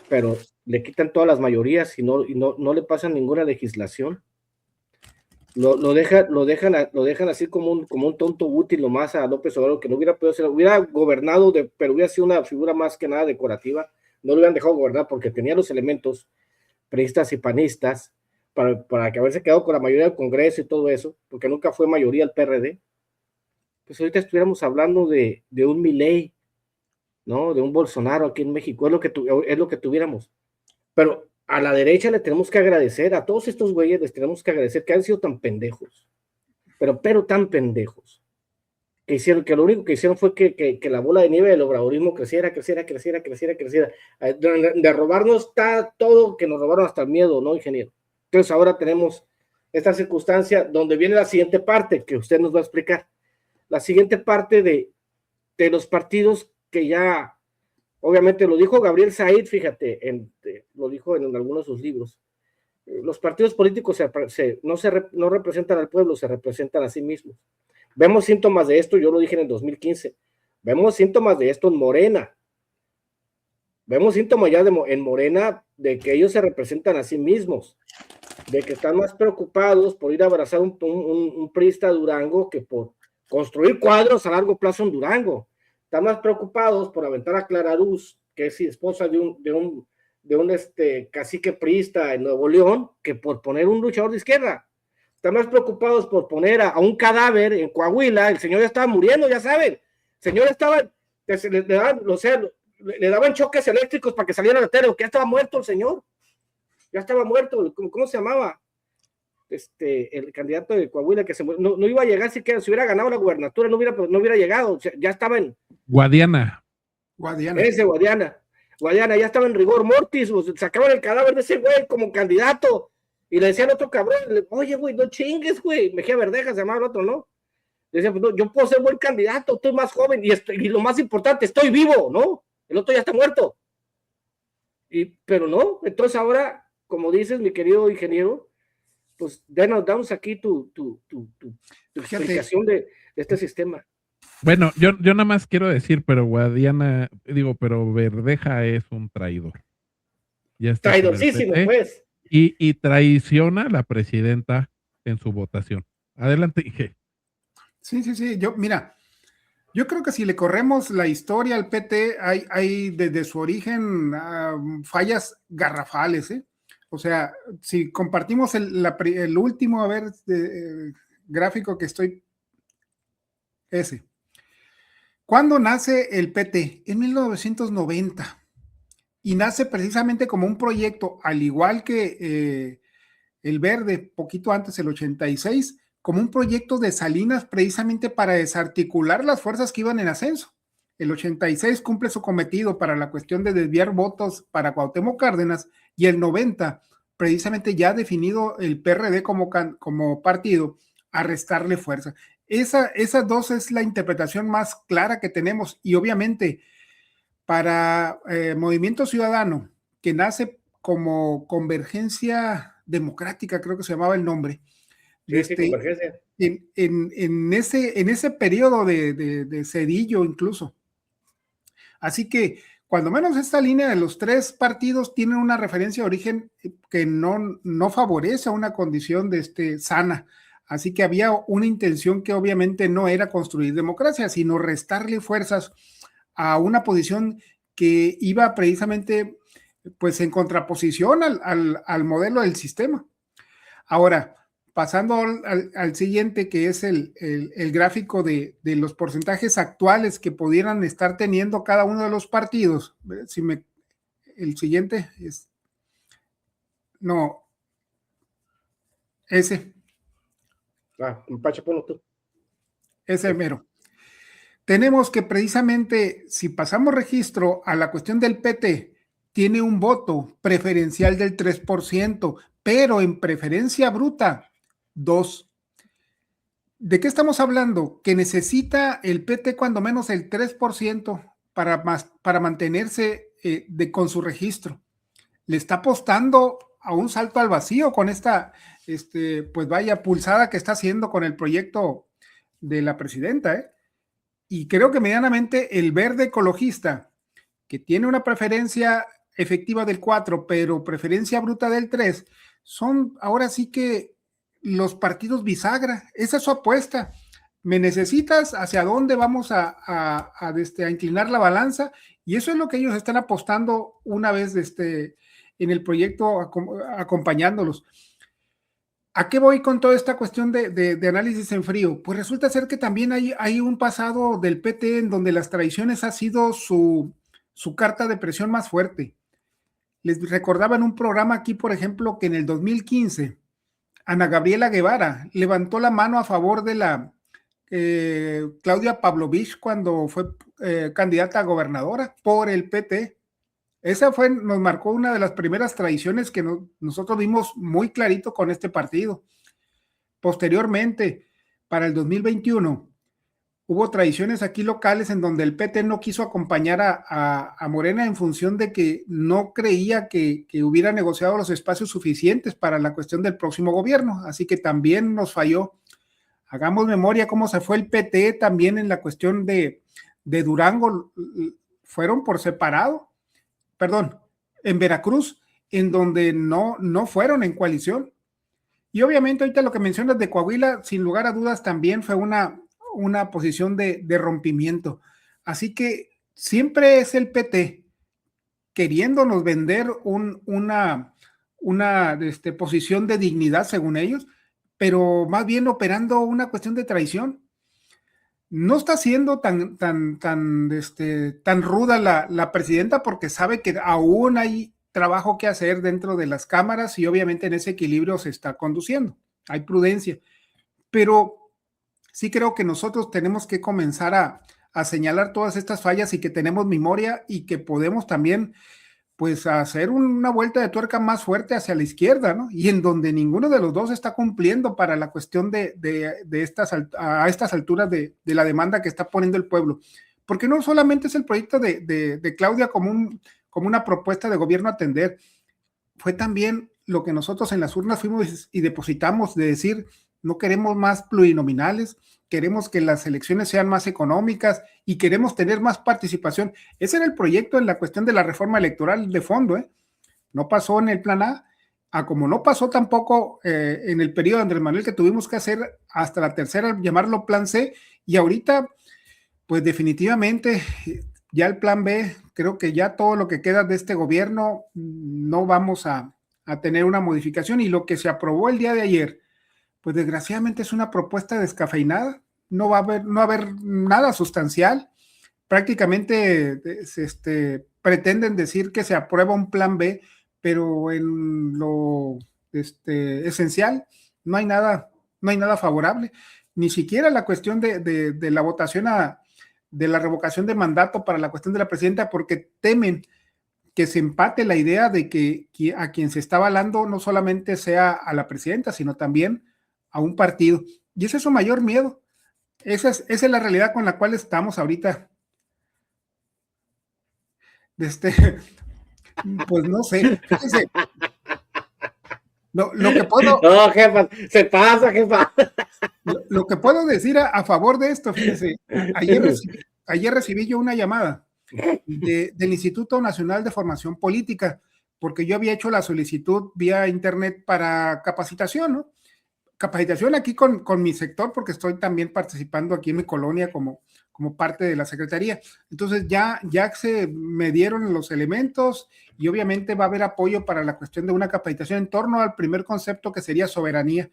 pero le quitan todas las mayorías y no le pasan ninguna legislación, lo dejan así como un tonto útil nomás a López Obrador, que no hubiera podido ser, hubiera gobernado, pero hubiera sido una figura más que nada decorativa. No lo hubieran dejado gobernar porque tenía los elementos priistas y panistas para que haberse quedado con la mayoría del Congreso y todo eso, porque nunca fue mayoría el PRD. Pues ahorita estuviéramos hablando de un Milei, ¿no? De un Bolsonaro aquí en México, es lo que tuviéramos. Pero a la derecha le tenemos que agradecer, a todos estos güeyes les tenemos que agradecer que han sido tan pendejos, pero tan pendejos, que lo único que hicieron fue que la bola de nieve del obradorismo creciera. De robarnos todo, que nos robaron hasta el miedo, ¿no, ingeniero? Entonces ahora tenemos esta circunstancia donde viene la siguiente parte que usted nos va a explicar. La siguiente parte de los partidos que ya, obviamente lo dijo Gabriel Said, fíjate, lo dijo en algunos de sus libros, los partidos políticos no representan al pueblo, se representan a sí mismos. Vemos síntomas de esto, yo lo dije en el 2015, vemos síntomas de esto en Morena, vemos síntomas ya en Morena de que ellos se representan a sí mismos, de que están más preocupados por ir a abrazar un priista a Durango que por construir cuadros a largo plazo en Durango. Están más preocupados por aventar a Clara Luz, que es esposa de un cacique priista en Nuevo León, que por poner un luchador de izquierda. Están más preocupados por poner a un cadáver en Coahuila. El señor ya estaba muriendo, ya saben. El señor estaba, le daban choques eléctricos para que saliera a la tele, porque ya estaba muerto el señor. Ya estaba muerto. ¿Cómo se llamaba? El candidato de Coahuila que no iba a llegar siquiera, si hubiera ganado la gubernatura no hubiera llegado, o sea, ya estaba en Guadiana, ya estaba en rigor mortis, sacaban el cadáver de ese güey como candidato y le decían a otro cabrón, oye güey, no chingues güey, Mejía Verdeja se llamaba el otro, ¿no? Le decían, pues no, yo puedo ser buen candidato, estoy más joven y lo más importante, estoy vivo, ¿no? El otro ya está muerto. Pero no, entonces ahora, como dices mi querido ingeniero, pues danos aquí tu explicación de este sistema. Bueno, yo nada más quiero decir, pero pero Verdeja es un traidor. Ya está traidorísimo, pues. Y traiciona a la presidenta en su votación. Adelante, Inge. Sí. Yo creo que si le corremos la historia al PT, hay desde su origen fallas garrafales, ¿eh? O sea, si compartimos el último, gráfico que estoy, ese. ¿Cuándo nace el PT? En 1990. Y nace precisamente como un proyecto, al igual que el Verde, poquito antes, el 86, como un proyecto de Salinas precisamente para desarticular las fuerzas que iban en ascenso. El 86 cumple su cometido para la cuestión de desviar votos para Cuauhtémoc Cárdenas, y el 90, precisamente ya definido el PRD como partido, a restarle fuerza. Esas dos es la interpretación más clara que tenemos, y obviamente para Movimiento Ciudadano, que nace como Convergencia Democrática, creo que se llamaba el nombre. Sí, Convergencia. En ese periodo de Cedillo incluso. Así que cuando menos esta línea de los tres partidos tienen una referencia de origen que no favorece a una condición sana. Así que había una intención que obviamente no era construir democracia, sino restarle fuerzas a una posición que iba precisamente pues en contraposición al modelo del sistema. Ahora, pasando al siguiente, que es el gráfico de los porcentajes actuales que pudieran estar teniendo cada uno de los partidos. El siguiente es... No. Ese. Pache, ponlo tú. Ese mero. Tenemos que precisamente, si pasamos registro a la cuestión del PT, tiene un voto preferencial del 3%, pero en preferencia bruta, 2%. ¿De qué estamos hablando? Que necesita el PT cuando menos el 3% para mantenerse con su registro. Le está apostando a un salto al vacío con esta, pues vaya pulsada que está haciendo con el proyecto de la presidenta, Y creo que medianamente el verde ecologista, que tiene una preferencia efectiva del 4, pero preferencia bruta del 3, son ahora sí que los partidos bisagra. Esa es su apuesta. ¿Me necesitas? ¿Hacia dónde vamos a inclinar la balanza? Y eso es lo que ellos están apostando una vez en el proyecto acompañándolos. ¿A qué voy con toda esta cuestión de análisis en frío? Pues resulta ser que también hay un pasado del PT en donde las traiciones ha sido su carta de presión más fuerte. Les recordaba en un programa aquí, por ejemplo, que en el 2015 Ana Gabriela Guevara levantó la mano a favor de la Claudia Pavlovich cuando fue candidata a gobernadora por el PT. Esa nos marcó una de las primeras traiciones que nosotros vimos muy clarito con este partido. Posteriormente, para el 2021, hubo traiciones aquí locales en donde el PT no quiso acompañar a Morena en función de que no creía que hubiera negociado los espacios suficientes para la cuestión del próximo gobierno. Así que también nos falló. Hagamos memoria cómo se fue el PT también en la cuestión de Durango. Fueron por separado. Perdón, en Veracruz, en donde no fueron en coalición. Y obviamente ahorita lo que mencionas de Coahuila, sin lugar a dudas, también fue una posición de rompimiento. Así que siempre es el PT queriéndonos vender una posición de dignidad, según ellos, pero más bien operando una cuestión de traición. No está siendo tan ruda la presidenta porque sabe que aún hay trabajo que hacer dentro de las cámaras y obviamente en ese equilibrio se está conduciendo. Hay prudencia. Pero sí creo que nosotros tenemos que comenzar a señalar todas estas fallas y que tenemos memoria y que podemos también pues hacer una vuelta de tuerca más fuerte hacia la izquierda, ¿no? Y en donde ninguno de los dos está cumpliendo para la cuestión a estas alturas de la demanda que está poniendo el pueblo. Porque no solamente es el proyecto de Claudia como una propuesta de gobierno a atender, fue también lo que nosotros en las urnas fuimos y depositamos de decir, no queremos más plurinominales, queremos que las elecciones sean más económicas y queremos tener más participación. Ese era el proyecto en la cuestión de la reforma electoral de fondo, No pasó en el plan A, como no pasó tampoco en el periodo de Andrés Manuel que tuvimos que hacer hasta la tercera, llamarlo plan C, y ahorita, pues definitivamente, ya el plan B, creo que ya todo lo que queda de este gobierno no vamos a tener una modificación, y lo que se aprobó el día de ayer, pues desgraciadamente es una propuesta descafeinada, no va a haber nada sustancial. Prácticamente pretenden decir que se aprueba un plan B, pero en lo esencial no hay nada favorable, ni siquiera la cuestión de la votación de la revocación de mandato para la cuestión de la presidenta, porque temen que se empate la idea de que a quien se está avalando no solamente sea a la presidenta, sino también a un partido. Y ese es su mayor miedo. Esa es la realidad con la cual estamos ahorita. Pues no sé, fíjense. Lo que puedo. No, jefa, se pasa, jefa. Lo que puedo decir a favor de esto, fíjense, ayer recibí yo una llamada del Instituto Nacional de Formación Política, porque yo había hecho la solicitud vía internet para capacitación, ¿no? Capacitación aquí con mi sector, porque estoy también participando aquí en mi colonia como parte de la Secretaría. Entonces ya se me dieron los elementos y obviamente va a haber apoyo para la cuestión de una capacitación en torno al primer concepto que sería soberanía.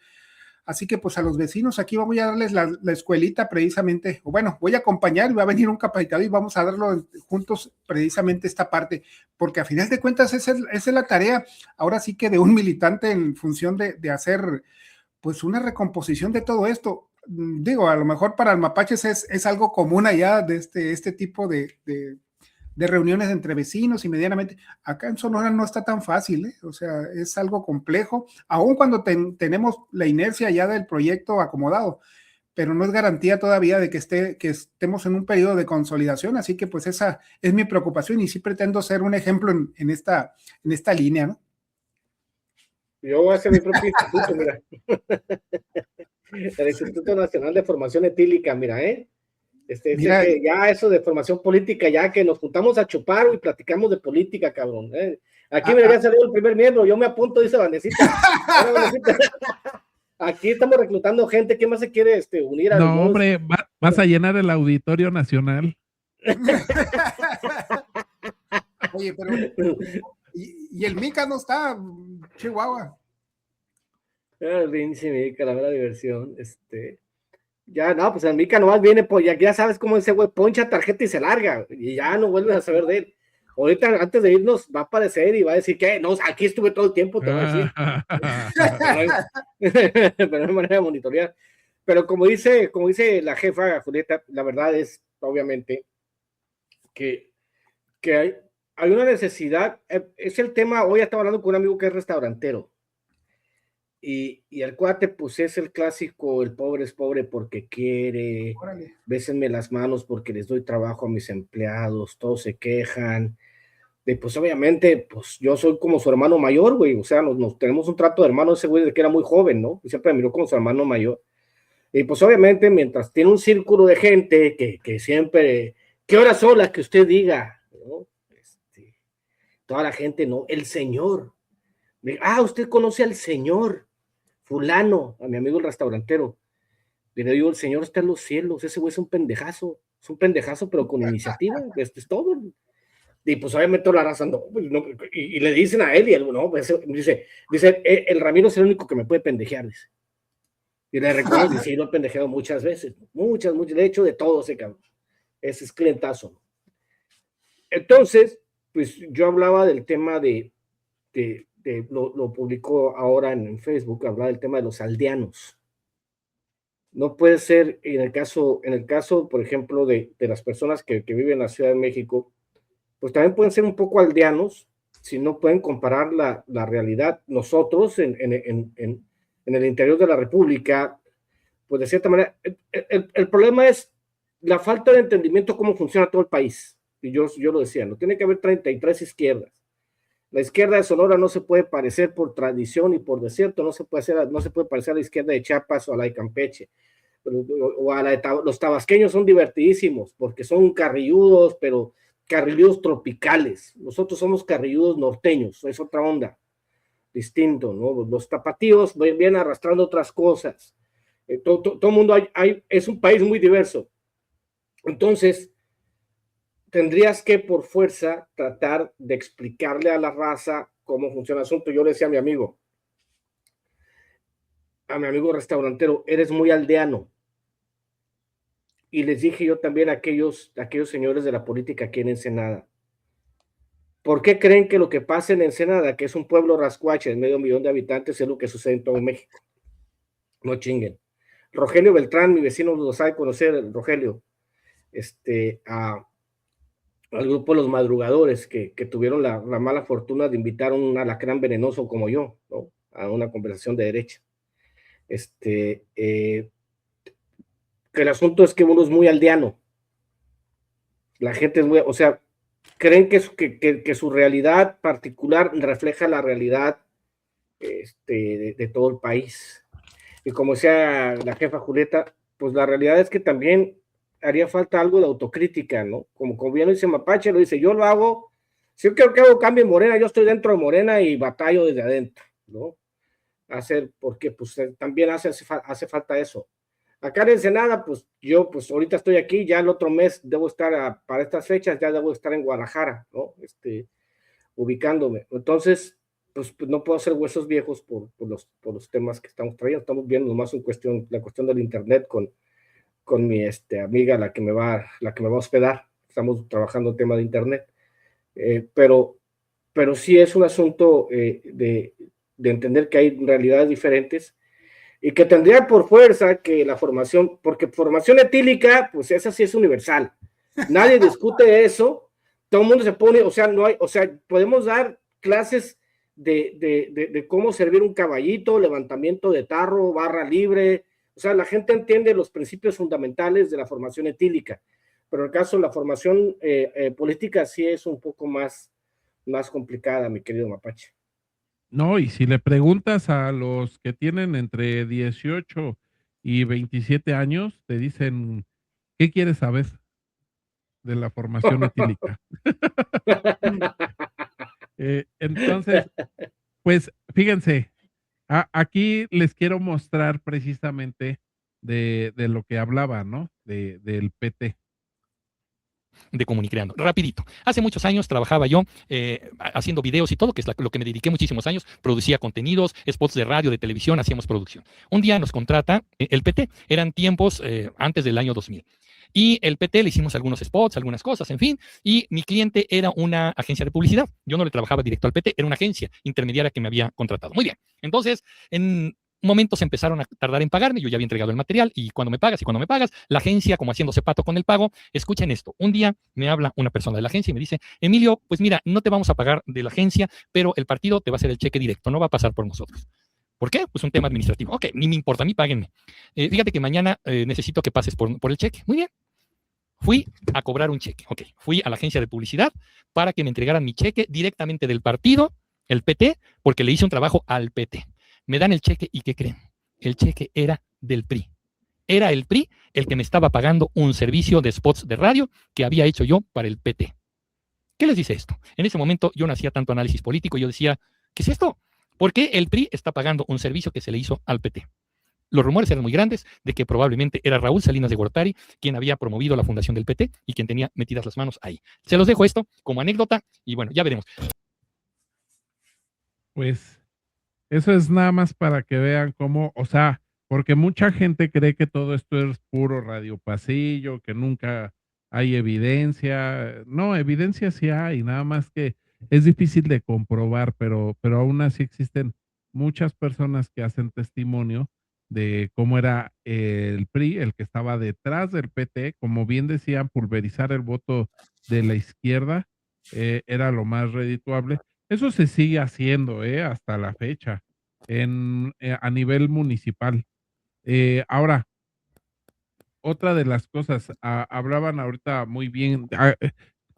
Así que pues a los vecinos aquí voy a darles la escuelita precisamente, o bueno, voy a acompañar y va a venir un capacitado y vamos a darlo juntos precisamente esta parte, porque a final de cuentas esa es la tarea, ahora sí que de un militante en función de hacer pues una recomposición de todo esto. Digo, a lo mejor para el mapaches es algo común allá de este tipo de reuniones entre vecinos y medianamente. Acá en Sonora no está tan fácil, ¿eh? O sea, es algo complejo, aun cuando tenemos la inercia ya del proyecto acomodado, pero no es garantía todavía de que estemos en un periodo de consolidación, así que pues esa es mi preocupación y sí pretendo ser un ejemplo en esta línea, ¿no? Yo voy a hacer mi propio instituto, mira. El Instituto Nacional de Formación Etílica, mira, Mira, que ya eso de formación política, ya que nos juntamos a chupar y platicamos de política, cabrón. Aquí me había salido el primer miembro, yo me apunto, dice Vanesita. Aquí estamos reclutando gente, ¿quién más se quiere unir a No, los hombre, vas a llenar el Auditorio Nacional. Oye, pero y el Mica no está, Chihuahua. Vinci Mica, la verdad diversión, ya, no, pues el Mica nomás viene, pues ya sabes cómo ese güey poncha tarjeta y se larga, y ya no vuelves a saber de él. Ahorita, antes de irnos, va a aparecer y va a decir que no, aquí estuve todo el tiempo, te va a decir. Pero no hay manera de monitorear. Pero como dice la jefa Julieta, la verdad es, obviamente, que hay una necesidad, es el tema, hoy estaba hablando con un amigo que es restaurantero, y el cuate, pues es el clásico, el pobre es pobre porque quiere, bésenme las manos porque les doy trabajo a mis empleados, todos se quejan, pues obviamente, pues yo soy como su hermano mayor, güey, o sea, nos tenemos un trato de hermano, ese güey desde que era muy joven, ¿no? Y siempre me miró como su hermano mayor. Y pues obviamente, mientras tiene un círculo de gente que siempre, ¿qué horas son las que usted diga? ¿No? Toda la gente, ¿no? El Señor. Usted conoce al Señor fulano, a mi amigo el restaurantero. Le digo, el Señor está en los cielos, ese güey es un pendejazo, pero con iniciativa, es todo. Y pues obviamente la raza no, y le dicen a él, y él, no, pues dice, el Ramiro es el único que me puede pendejear, dice. Y le recuerdo, dice, lo he pendejeado muchas veces, muchas, de hecho, de todo ese cabrón. Ese es clientazo. Entonces, pues yo hablaba del tema lo publicó ahora en Facebook, hablaba del tema de los aldeanos. No puede ser, en el caso, por ejemplo, de las personas que viven en la Ciudad de México, pues también pueden ser un poco aldeanos, si no pueden comparar la realidad. Nosotros, en el interior de la República, pues de cierta manera, el problema es la falta de entendimiento cómo funciona todo el país. Y yo lo decía, no tiene que haber 33 izquierdas. La izquierda de Sonora no se puede parecer por tradición y por desierto, no se puede parecer a la izquierda de Chiapas o a la de Campeche. O a la de los tabasqueños son divertidísimos porque son carrilludos, pero carrilludos tropicales. Nosotros somos carrilludos norteños, es otra onda, distinto, ¿no? Los tapatíos vienen arrastrando otras cosas. Todo el mundo es un país muy diverso. Entonces, tendrías que por fuerza tratar de explicarle a la raza cómo funciona el asunto. Yo le decía a mi amigo restaurantero, eres muy aldeano. Y les dije yo también a aquellos señores de la política aquí en Ensenada, ¿por qué creen que lo que pasa en Ensenada, que es un pueblo rascuache de 500,000 de habitantes, es lo que sucede en todo México? No chinguen. Rogelio Beltrán, mi vecino lo sabe conocer, Rogelio, al grupo de los madrugadores que tuvieron la mala fortuna de invitar a un alacrán venenoso como yo, ¿no? A una conversación de derecha. Que el asunto es que uno es muy aldeano. La gente es muy, o sea, creen que su realidad particular refleja la realidad de todo el país. Y como decía la jefa Julieta, pues la realidad es que también haría falta algo de autocrítica, ¿no? Como bien lo dice Mapache, lo dice, yo lo hago, si yo quiero que hago cambio en Morena, yo estoy dentro de Morena y batallo desde adentro, ¿no? Porque pues también hace falta eso. Acá en Ensenada, pues yo pues ahorita estoy aquí, ya el otro mes debo estar, para estas fechas, ya debo estar en Guadalajara, ¿no? Ubicándome. Entonces, pues no puedo hacer huesos viejos por los temas que estamos trayendo. Estamos viendo nomás la cuestión del internet con mi amiga, la que me va a hospedar. Estamos trabajando el tema de internet. Pero sí es un asunto de entender que hay realidades diferentes y que tendría por fuerza que la formación, porque formación etílica, pues esa sí es universal. Nadie discute eso. Todo el mundo se pone, podemos dar clases de cómo servir un caballito, levantamiento de tarro, barra libre. O sea, la gente entiende los principios fundamentales de la formación etílica, pero en el caso de la formación política sí es un poco más complicada, mi querido Mapache. No, y si le preguntas a los que tienen entre 18 y 27 años, te dicen, ¿qué quieres saber de la formación etílica? Entonces, pues fíjense, aquí les quiero mostrar precisamente de lo que hablaba, ¿no? Del PT. De Comunicreando. Rapidito. Hace muchos años trabajaba yo haciendo videos y todo, que es lo que me dediqué muchísimos años. Producía contenidos, spots de radio, de televisión, hacíamos producción. Un día nos contrata el PT. Eran tiempos antes del año 2000. Y el PT le hicimos algunos spots, algunas cosas, en fin. Y mi cliente era una agencia de publicidad. Yo no le trabajaba directo al PT, era una agencia intermediaria que me había contratado. Muy bien. Entonces, en momentos empezaron a tardar en pagarme, yo ya había entregado el material y cuando me pagas, la agencia como haciéndose pato con el pago. Escuchen esto, un día me habla una persona de la agencia y me dice, Emilio, pues mira, no te vamos a pagar de la agencia, pero el partido te va a hacer el cheque directo, no va a pasar por nosotros. ¿Por qué? Pues un tema administrativo. Ok, ni me importa, a mí páguenme. Fíjate que mañana necesito que pases por el cheque. Muy bien. Fui a cobrar un cheque. Ok, fui a la agencia de publicidad para que me entregaran mi cheque directamente del partido, el PT, porque le hice un trabajo al PT. Me dan el cheque y ¿qué creen? El cheque era del PRI. Era el PRI el que me estaba pagando un servicio de spots de radio que había hecho yo para el PT. ¿Qué les dice esto? En ese momento yo no hacía tanto análisis político, yo decía, ¿qué es esto? ¿Por qué el PRI está pagando un servicio que se le hizo al PT? Los rumores eran muy grandes de que probablemente era Raúl Salinas de Gortari quien había promovido la fundación del PT y quien tenía metidas las manos ahí. Se los dejo esto como anécdota y bueno, ya veremos. Pues eso es nada más para que vean cómo, o sea, porque mucha gente cree que todo esto es puro radio pasillo, que nunca hay evidencia. No, evidencia sí hay, nada más que es difícil de comprobar, pero aún así existen muchas personas que hacen testimonio de cómo era el PRI, el que estaba detrás del PT, como bien decían, pulverizar el voto de la izquierda era lo más redituable. Eso se sigue haciendo, hasta la fecha, a nivel municipal. Ahora, otra de las cosas, hablaban ahorita muy bien,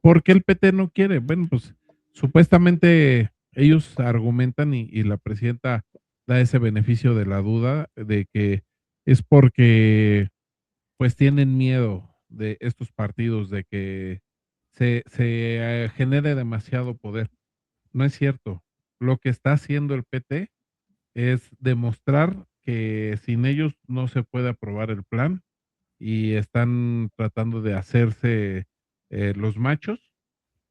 ¿por qué el PT no quiere? Bueno, pues supuestamente ellos argumentan y la presidenta da ese beneficio de la duda de que es porque pues tienen miedo de estos partidos de que se genere demasiado poder. No es cierto. Lo que está haciendo el PT es demostrar que sin ellos no se puede aprobar el plan y están tratando de hacerse los machos.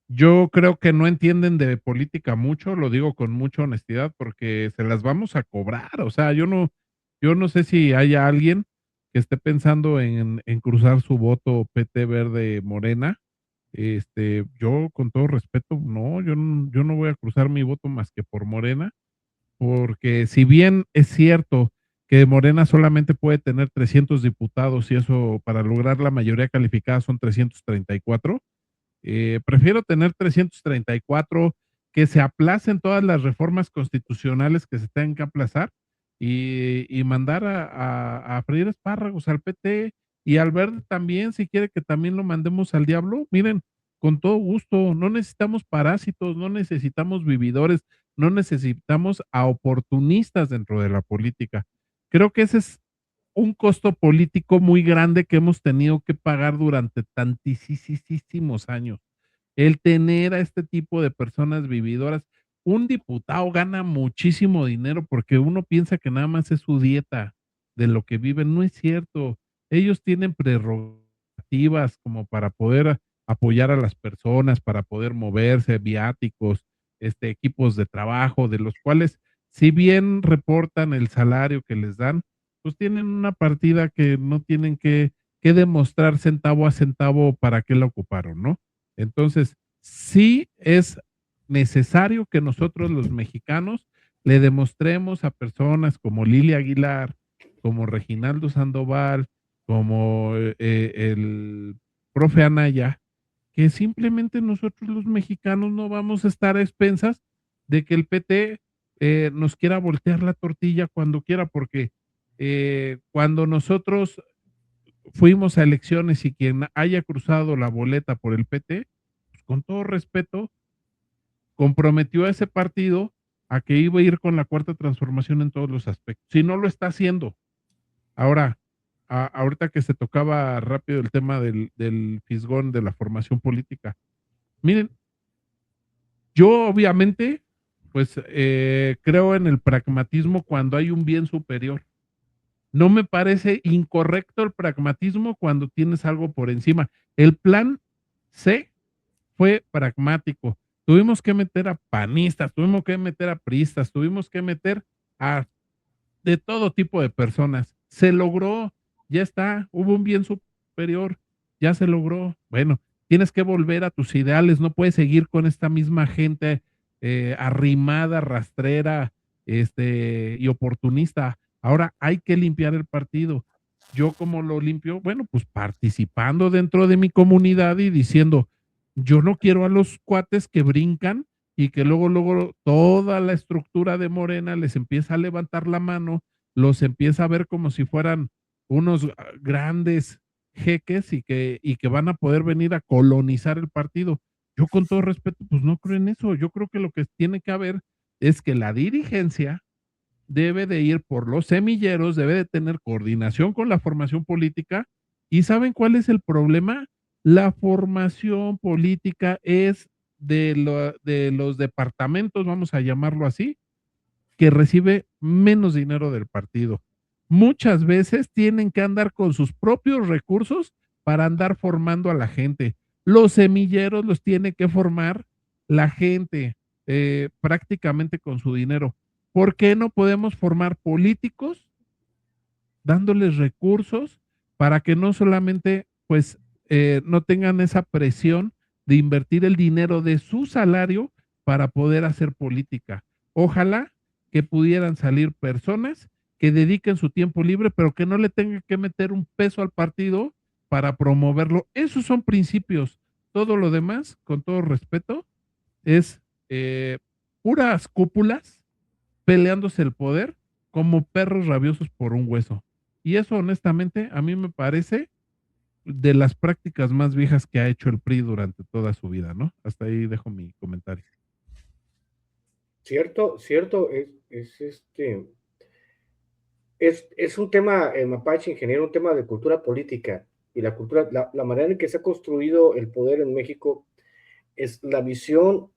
Yo creo que no entienden de política mucho, lo digo con mucha honestidad, porque se las vamos a cobrar. O sea, yo no sé si haya alguien que esté pensando en cruzar su voto PT Verde Morena. Yo con todo respeto, no, yo no voy a cruzar mi voto más que por Morena, porque si bien es cierto que Morena solamente puede tener 300 diputados y eso para lograr la mayoría calificada son 334, prefiero tener 334, que se aplacen todas las reformas constitucionales que se tengan que aplazar y mandar a freír espárragos al PT y al Verde también, si quiere que también lo mandemos al diablo. Miren, con todo gusto, no necesitamos parásitos, no necesitamos vividores, no necesitamos a oportunistas dentro de la política. Creo que ese es un costo político muy grande que hemos tenido que pagar durante tantísimos años. El tener a este tipo de personas vividoras. Un diputado gana muchísimo dinero porque uno piensa que nada más es su dieta de lo que viven. No es cierto. Ellos tienen prerrogativas como para poder apoyar a las personas, para poder moverse, viáticos, equipos de trabajo, de los cuales, si bien reportan el salario que les dan, pues tienen una partida que no tienen que demostrar centavo a centavo para qué la ocuparon, ¿no? Entonces, sí es necesario que nosotros los mexicanos le demostremos a personas como Lilia Aguilar, como Reginaldo Sandoval, como el profe Anaya, que simplemente nosotros los mexicanos no vamos a estar a expensas de que el PT nos quiera voltear la tortilla cuando quiera, porque cuando nosotros fuimos a elecciones y quien haya cruzado la boleta por el PT, pues con todo respeto, comprometió a ese partido a que iba a ir con la cuarta transformación en todos los aspectos. Si no lo está haciendo. Ahora, ahorita que se tocaba rápido el tema del fisgón de la formación política. Miren, yo obviamente, pues creo en el pragmatismo cuando hay un bien superior. No me parece incorrecto el pragmatismo cuando tienes algo por encima. El plan C fue pragmático. Tuvimos que meter a panistas, tuvimos que meter a priistas, tuvimos que meter a de todo tipo de personas. Se logró, ya está, hubo un bien superior, ya se logró. Bueno, tienes que volver a tus ideales, no puedes seguir con esta misma gente arrimada, rastrera, y oportunista. Ahora hay que limpiar el partido. Yo como lo limpio, bueno, pues participando dentro de mi comunidad y diciendo, yo no quiero a los cuates que brincan y que luego toda la estructura de Morena les empieza a levantar la mano, los empieza a ver como si fueran unos grandes jeques y que van a poder venir a colonizar el partido. Yo con todo respeto, pues no creo en eso. Yo creo que lo que tiene que haber es que la dirigencia debe de ir por los semilleros, debe de tener coordinación con la formación política. ¿Y saben cuál es el problema? La formación política es de los departamentos, vamos a llamarlo así, que recibe menos dinero del partido. Muchas veces tienen que andar con sus propios recursos para andar formando a la gente. Los semilleros los tiene que formar la gente prácticamente con su dinero. ¿Por qué no podemos formar políticos dándoles recursos para que no solamente pues no tengan esa presión de invertir el dinero de su salario para poder hacer política? Ojalá que pudieran salir personas que dediquen su tiempo libre, pero que no le tengan que meter un peso al partido para promoverlo. Esos son principios. Todo lo demás, con todo respeto, es puras cúpulas peleándose el poder como perros rabiosos por un hueso. Y eso, honestamente, a mí me parece de las prácticas más viejas que ha hecho el PRI durante toda su vida, ¿no? Hasta ahí dejo mi comentario. Cierto, es un tema, Mapache, ingeniero, un tema de cultura política y la cultura, la manera en que se ha construido el poder en México es la visión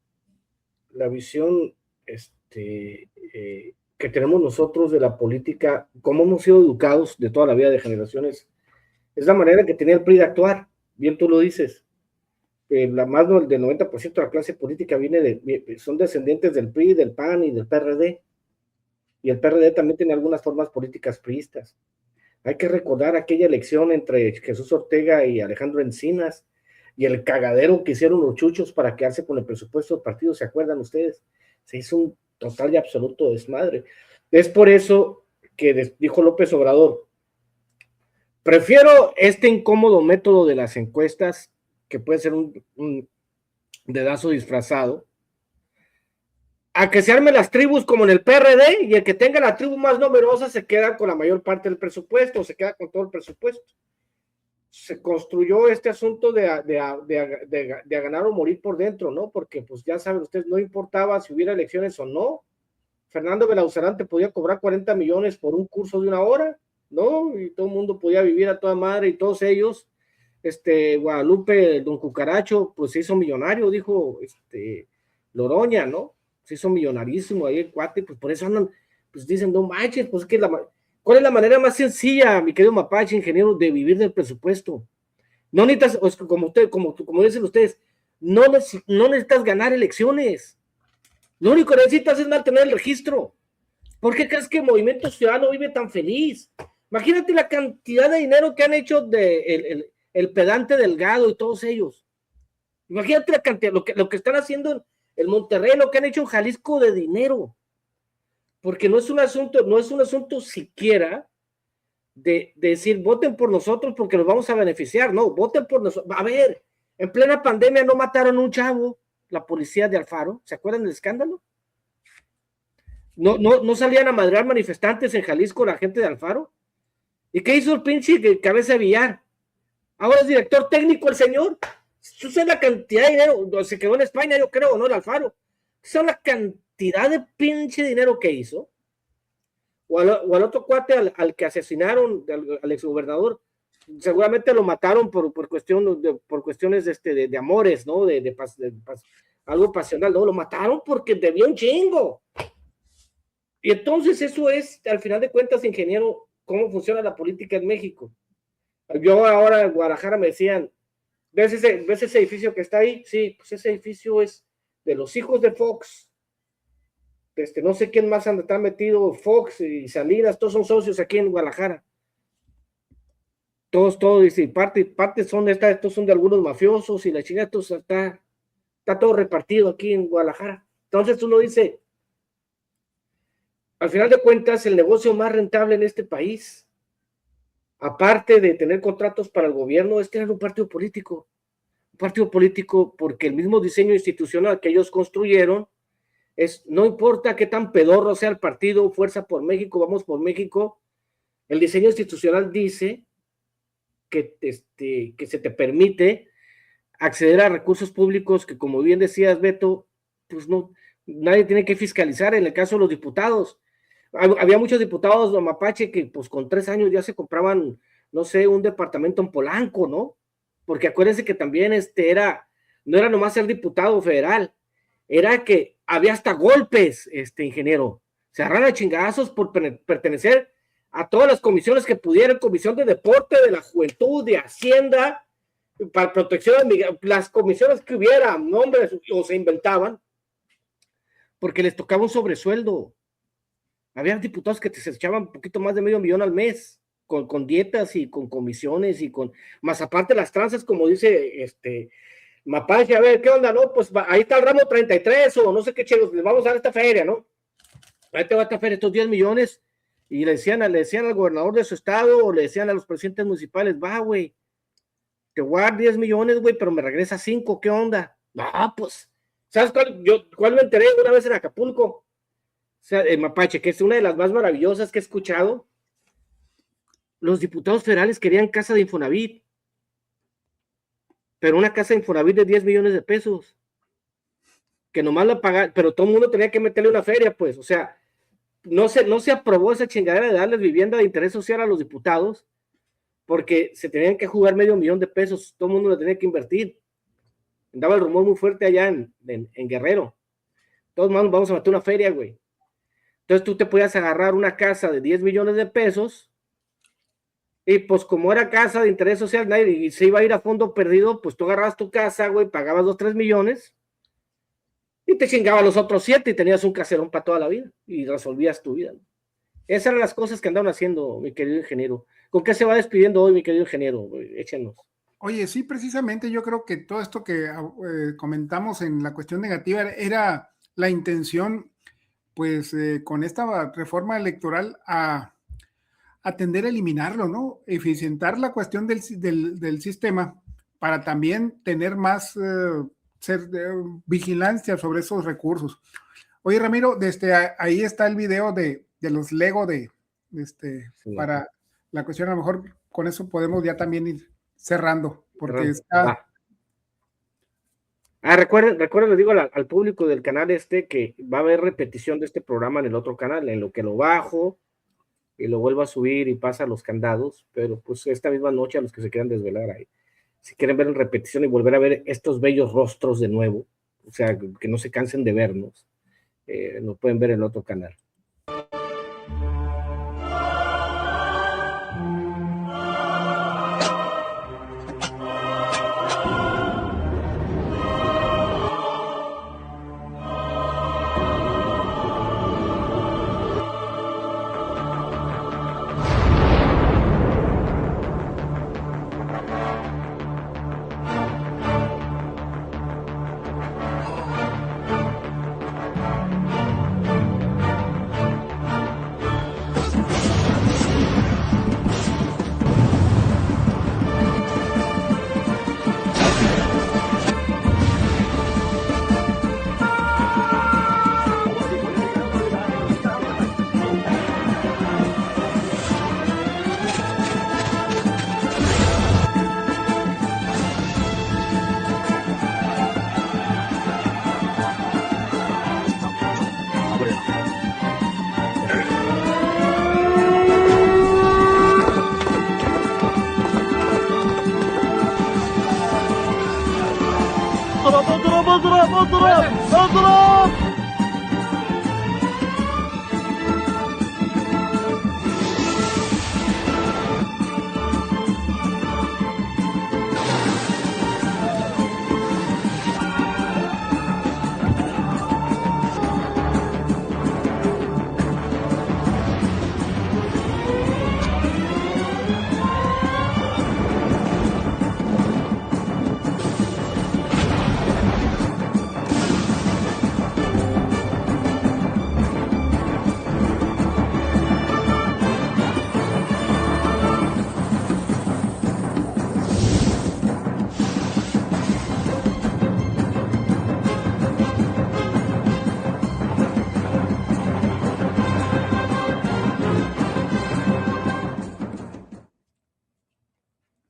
que tenemos nosotros de la política, cómo hemos sido educados de toda la vida de generaciones, es la manera que tenía el PRI de actuar, bien tú lo dices. Más del 90% de la clase política son descendientes del PRI, del PAN y del PRD. Y el PRD también tiene algunas formas políticas priistas. Hay que recordar aquella elección entre Jesús Ortega y Alejandro Encinas y el cagadero que hicieron los chuchos para quedarse con el presupuesto del partido, ¿se acuerdan ustedes? Se hizo un total y absoluto desmadre. Es por eso que dijo López Obrador, prefiero este incómodo método de las encuestas, que puede ser un dedazo disfrazado, a que se armen las tribus como en el PRD, y el que tenga la tribu más numerosa se queda con la mayor parte del presupuesto, o se queda con todo el presupuesto. se construyó este asunto de a ganar o morir por dentro, ¿no? Porque pues ya saben ustedes, no importaba si hubiera elecciones o no. Fernando Belauzarán podía cobrar 40 millones por un curso de 1 hora, ¿no? Y todo el mundo podía vivir a toda madre, y todos ellos, Guadalupe, don Cucaracho, pues se hizo millonario, dijo Loroña, ¿no? Se hizo millonarísimo ahí el cuate, pues por eso andan, pues dicen, no manches, pues que ¿cuál es la manera más sencilla, mi querido Mapache, ingeniero, de vivir del presupuesto? No necesitas, como dicen ustedes, no necesitas ganar elecciones. Lo único que necesitas es mantener el registro. ¿Por qué crees que Movimiento Ciudadano vive tan feliz? Imagínate la cantidad de dinero que han hecho el pedante Delgado y todos ellos. Imagínate la cantidad, lo que están haciendo en Monterrey, lo que han hecho en Jalisco de dinero. Porque no es un asunto siquiera de decir, voten por nosotros porque nos vamos a beneficiar. No, voten por nosotros. A ver, en plena pandemia no mataron a un chavo, la policía de Alfaro. ¿Se acuerdan del escándalo? No salían a madrear manifestantes en Jalisco la gente de Alfaro. ¿Y qué hizo el pinche Cabeza de Villar? Ahora es director técnico el señor. Eso es la cantidad de dinero. Se quedó en España, yo creo, ¿no? El Alfaro. Esa es la cantidad de pinche dinero que hizo. O al otro cuate al que asesinaron, al exgobernador, seguramente lo mataron por cuestiones de amores, ¿no? Algo pasional, ¿no? Lo mataron porque debía un chingo. Y entonces eso es, al final de cuentas, ingeniero, cómo funciona la política en México. Yo ahora en Guadalajara me decían, ¿ves ese edificio que está ahí? Sí, pues ese edificio es de los hijos de Fox. No sé quién más está metido, Fox y Salinas, todos son socios aquí en Guadalajara. Todos, y parte son estos son de algunos mafiosos y la chingada, está todo repartido aquí en Guadalajara. Entonces uno dice, al final de cuentas, el negocio más rentable en este país, aparte de tener contratos para el gobierno, es tener un partido político. Un partido político porque el mismo diseño institucional que ellos construyeron no importa qué tan pedorro sea el partido, Fuerza por México, Vamos por México, el diseño institucional dice que se te permite acceder a recursos públicos que, como bien decías, Beto, pues nadie tiene que fiscalizar. En el caso de los diputados, había muchos diputados de Mapache que pues con 3 años ya se compraban, no sé, un departamento en Polanco, ¿no? Porque acuérdense que también no era nomás ser diputado federal, era que había hasta golpes, ingeniero. Se agarran a chingazos por pertenecer a todas las comisiones que pudieran, comisión de deporte, de la juventud, de Hacienda, para protección de las comisiones que hubiera, nombres o se inventaban, porque les tocaba un sobresueldo. Había diputados que se echaban un poquito más de $500,000 al mes, con dietas y con comisiones y más aparte las tranzas, como dice Mapache, a ver, ¿qué onda, no? Pues ahí está el ramo 33 o no sé qué chicos, les vamos a dar esta feria, ¿no? Ahí te va esta feria, estos 10 millones, y le decían al gobernador de su estado, o le decían a los presidentes municipales, va, güey, te voy a dar 10 millones, güey, pero me regresa 5, ¿qué onda? No, pues, ¿sabes cuál me enteré una vez en Acapulco? O sea, el Mapache, que es una de las más maravillosas que he escuchado. Los diputados federales querían casa de Infonavit, pero una casa de Infonavit de 10 millones de pesos, que nomás la pagaban, pero todo el mundo tenía que meterle una feria, pues, o sea, no se aprobó esa chingadera de darles vivienda de interés social a los diputados, porque se tenían que jugar $500,000 de pesos, todo el mundo lo tenía que invertir. Andaba el rumor muy fuerte allá en Guerrero. Todos vamos a meter una feria, güey. Entonces tú te podías agarrar una casa de 10 millones de pesos y pues como era casa de interés social y se iba a ir a fondo perdido, pues tú agarrabas tu casa, güey, pagabas 2-3 millones y te chingabas los otros 7 y tenías un caserón para toda la vida y resolvías tu vida, ¿no? Esas eran las cosas que andaban haciendo, mi querido ingeniero. ¿Con qué se va despidiendo hoy, mi querido ingeniero? Échenos. Oye, sí, precisamente yo creo que todo esto que comentamos en la cuestión negativa era la intención, pues con esta reforma electoral a tender a eliminarlo, ¿no? Eficientar la cuestión del sistema para también tener más vigilancia sobre esos recursos. Oye, Ramiro, ahí está el video de los Lego sí, para la cuestión, a lo mejor con eso podemos ya también ir cerrando, porque está... Recuerden, les digo al público del canal que va a haber repetición de este programa en el otro canal, en lo que lo bajo y lo vuelvo a subir y pasa los candados, pero pues esta misma noche a los que se quieran desvelar ahí, si quieren ver en repetición y volver a ver estos bellos rostros de nuevo, o sea, que no se cansen de vernos, lo pueden ver en el otro canal.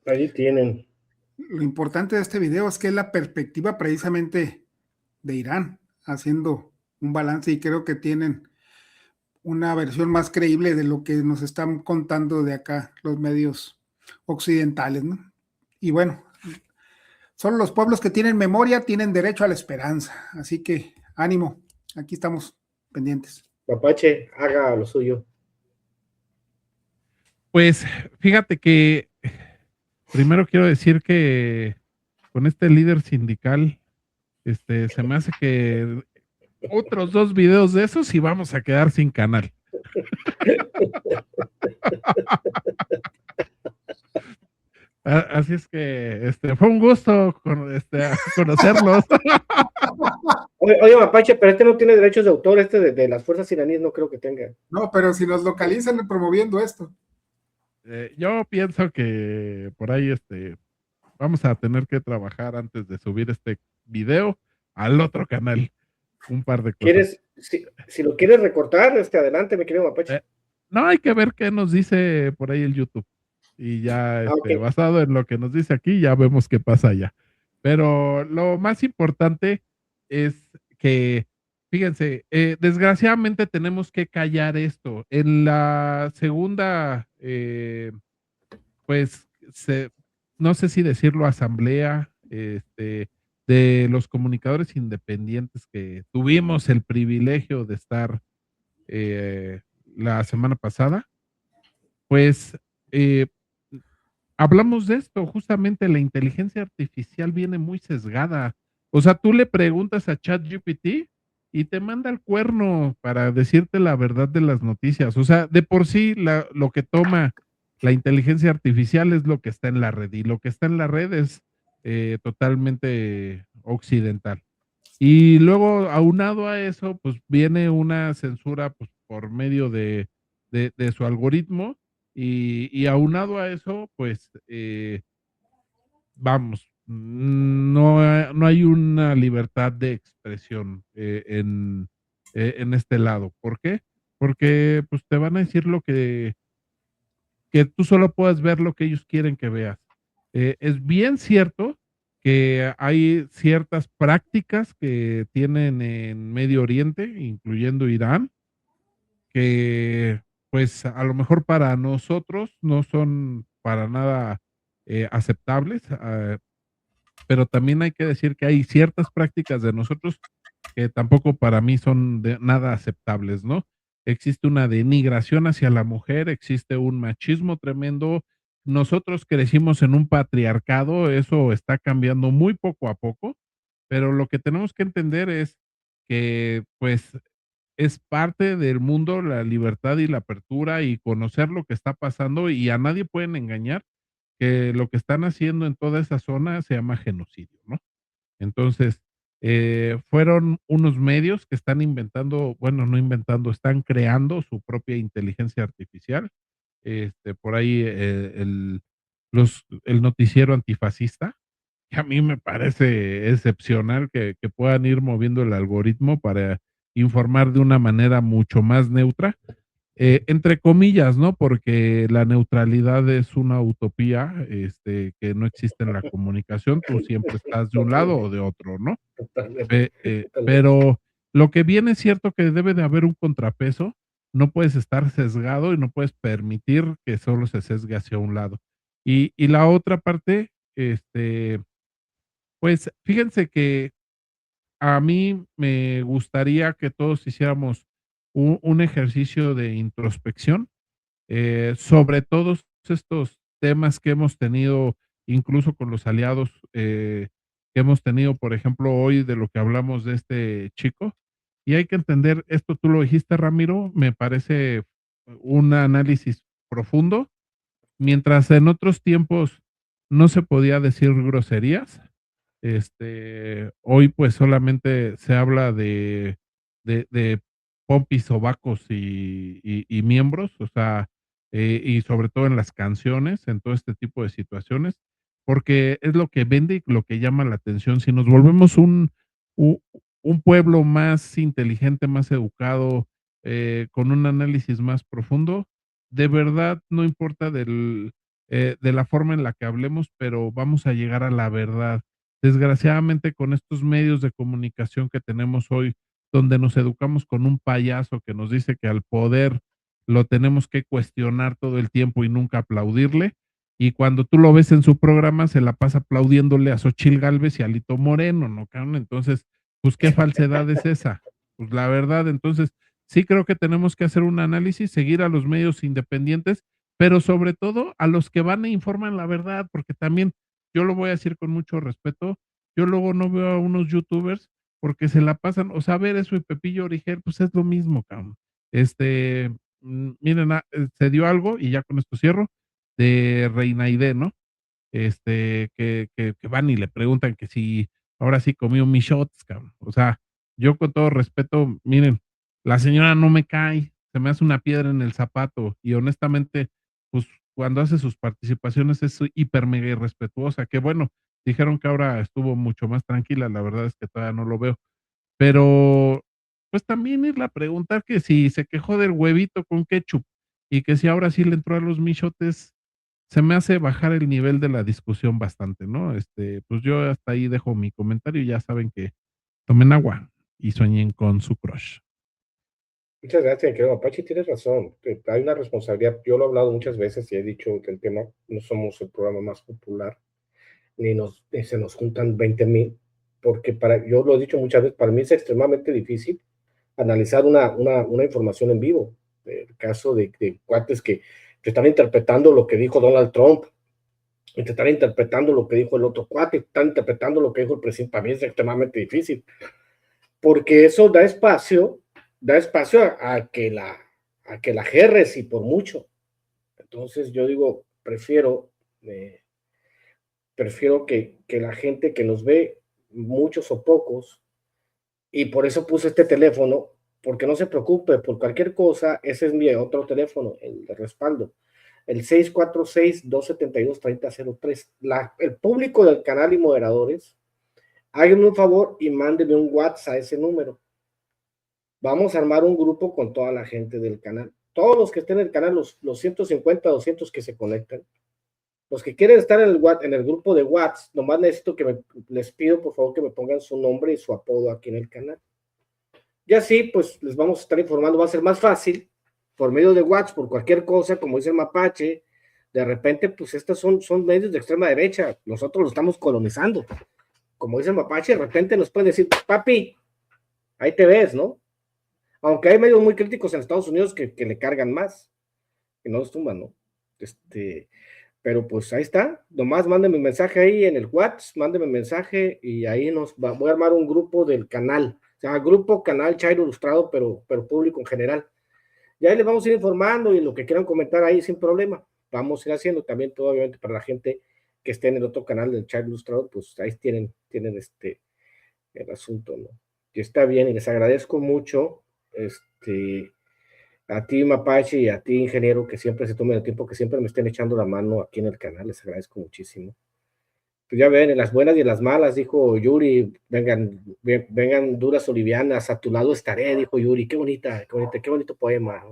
Ahí tienen. Lo importante de este video es que es la perspectiva precisamente de Irán, haciendo un balance, y creo que tienen una versión más creíble de lo que nos están contando de acá los medios occidentales, ¿no? Y bueno, solo los pueblos que tienen memoria tienen derecho a la esperanza, así que ánimo, aquí estamos pendientes. Mapache, haga lo suyo. Pues fíjate que primero quiero decir que con este líder sindical, se me hace que otros 2 videos de esos y vamos a quedar sin canal. Así es que fue un gusto conocerlos. Oye, Mapache, pero no tiene derechos de autor, de las fuerzas iraníes no creo que tenga. No, pero si nos localizan promoviendo esto. Yo pienso que por ahí vamos a tener que trabajar antes de subir este video al otro canal. Un par de cosas. Si lo quieres recortar, adelante, mi querido Mapache. No, hay que ver qué nos dice por ahí el YouTube. Y ya, okay, basado en lo que nos dice aquí, ya vemos qué pasa allá. Pero lo más importante es que, fíjense, desgraciadamente tenemos que callar esto. En la segunda, pues, no sé si decirlo, asamblea, de los comunicadores independientes que tuvimos el privilegio de estar la semana pasada, pues hablamos de esto, justamente la inteligencia artificial viene muy sesgada. O sea, tú le preguntas a ChatGPT y te manda el cuerno para decirte la verdad de las noticias. O sea, de por sí lo que toma la inteligencia artificial es lo que está en la red, y lo que está en la red es totalmente occidental. Y luego, aunado a eso, pues viene una censura pues, por medio de su algoritmo, y aunado a eso, pues vamos, no hay una libertad de expresión en este lado. ¿Por qué? Porque pues te van a decir que tú solo puedas ver lo que ellos quieren que veas. Es bien cierto que hay ciertas prácticas que tienen en Medio Oriente, incluyendo Irán, que pues a lo mejor para nosotros no son para nada aceptables, pero también hay que decir que hay ciertas prácticas de nosotros que tampoco para mí son de nada aceptables, ¿no? Existe una denigración hacia la mujer, existe un machismo tremendo. Nosotros crecimos en un patriarcado, eso está cambiando muy poco a poco, pero lo que tenemos que entender es que, pues, es parte del mundo la libertad y la apertura y conocer lo que está pasando y a nadie pueden engañar que lo que están haciendo en toda esa zona se llama genocidio, ¿no? Entonces, fueron unos medios que están inventando, bueno, no inventando, están creando su propia inteligencia artificial. Por ahí el noticiero antifascista, que a mí me parece excepcional que puedan ir moviendo el algoritmo para informar de una manera mucho más neutra, entre comillas, ¿no? Porque la neutralidad es una utopía, que no existe en la comunicación, tú siempre estás de un lado o de otro, ¿no? Totalmente. Pero lo que bien es cierto que debe de haber un contrapeso, no puedes estar sesgado y no puedes permitir que solo se sesgue hacia un lado. Y la otra parte, pues fíjense que a mí me gustaría que todos hiciéramos un ejercicio de introspección sobre todos estos temas que hemos tenido, incluso con los aliados que hemos tenido, por ejemplo, hoy de lo que hablamos de este chico. Y hay que entender, esto tú lo dijiste, Ramiro, me parece un análisis profundo. Mientras en otros tiempos no se podía decir groserías, hoy pues solamente se habla de pompis, sobacos y miembros, o sea, y sobre todo en las canciones, en todo este tipo de situaciones, porque es lo que vende y lo que llama la atención. Si nos volvemos u- un pueblo más inteligente, más educado, con un análisis más profundo, de verdad no importa de la forma en la que hablemos, pero vamos a llegar a la verdad. Desgraciadamente, con estos medios de comunicación que tenemos hoy, donde nos educamos con un payaso que nos dice que al poder lo tenemos que cuestionar todo el tiempo y nunca aplaudirle, y cuando tú lo ves en su programa, se la pasa aplaudiéndole a Xochitl Gálvez y a Lito Moreno, ¿no, cabrón? Entonces, pues, ¿qué falsedad es esa? Pues la verdad, entonces, sí creo que tenemos que hacer un análisis, seguir a los medios independientes, pero sobre todo a los que van e informan la verdad, porque también yo lo voy a decir con mucho respeto, yo luego no veo a unos youtubers porque se la pasan, o sea, a ver eso y Pepillo Origel, pues es lo mismo, cabrón. Miren, se dio algo, y ya con esto cierro, de Reina Aide, ¿no? Que van y le preguntan que si ahora sí comió mis shots, cabrón. O sea, yo con todo respeto, miren, la señora no me cae, se me hace una piedra en el zapato y honestamente, pues cuando hace sus participaciones es hiper mega irrespetuosa, que bueno, dijeron que ahora estuvo mucho más tranquila, la verdad es que todavía no lo veo, pero pues también irle a preguntar que si se quejó del huevito con ketchup y que si ahora sí le entró a los michotes, se me hace bajar el nivel de la discusión bastante, ¿no? Pues yo hasta ahí dejo mi comentario y ya saben que tomen agua y sueñen con su crush. Muchas gracias, querido Apache, tienes razón. Hay una responsabilidad. Yo lo he hablado muchas veces y he dicho que el tema no somos el programa más popular, ni se nos juntan 20,000, porque yo lo he dicho muchas veces, para mí es extremadamente difícil analizar una información en vivo. El caso de cuates que te están interpretando lo que dijo Donald Trump, y te están interpretando lo que dijo el otro cuate, te están interpretando lo que dijo el presidente. Para mí es extremadamente difícil, porque eso da espacio a que la jerres y por mucho. Entonces yo digo, prefiero que la gente que nos ve, muchos o pocos, y por eso puse este teléfono, porque no se preocupe por cualquier cosa, ese es mi otro teléfono, el de respaldo, el 646-272-3003. El público del canal y moderadores, háganme un favor y mándenme un WhatsApp a ese número. Vamos a armar un grupo con toda la gente del canal. Todos los que estén en el canal, los 150, 200 que se conectan, Los que quieren estar en el grupo de WhatsApp, nomás necesito que les pido por favor que me pongan su nombre y su apodo aquí en el canal. Y así, pues les vamos a estar informando, va a ser más fácil por medio de WhatsApp, por cualquier cosa, como dice el Mapache. De repente, pues estos son medios de extrema derecha, nosotros lo estamos colonizando. Como dice el Mapache, de repente nos pueden decir, papi, ahí te ves, ¿no? Aunque hay medios muy críticos en Estados Unidos que le cargan más, que no los tumban, ¿no? Pero pues ahí está, nomás mándenme un mensaje ahí en el WhatsApp, mándenme un mensaje y ahí voy a armar un grupo del canal, o sea, grupo, canal Chairo Ilustrado, pero público en general. Y ahí les vamos a ir informando y lo que quieran comentar ahí sin problema, vamos a ir haciendo también todo, obviamente, para la gente que esté en el otro canal del Chairo Ilustrado, pues ahí tienen el asunto, ¿no? Y está bien, y les agradezco mucho, a ti, Mapache, y a ti, ingeniero, que siempre se tomen el tiempo, que siempre me estén echando la mano aquí en el canal, les agradezco muchísimo. Pues ya ven, en las buenas y en las malas, dijo Yuri, vengan duras o livianas, a tu lado estaré, dijo Yuri, qué bonito poema.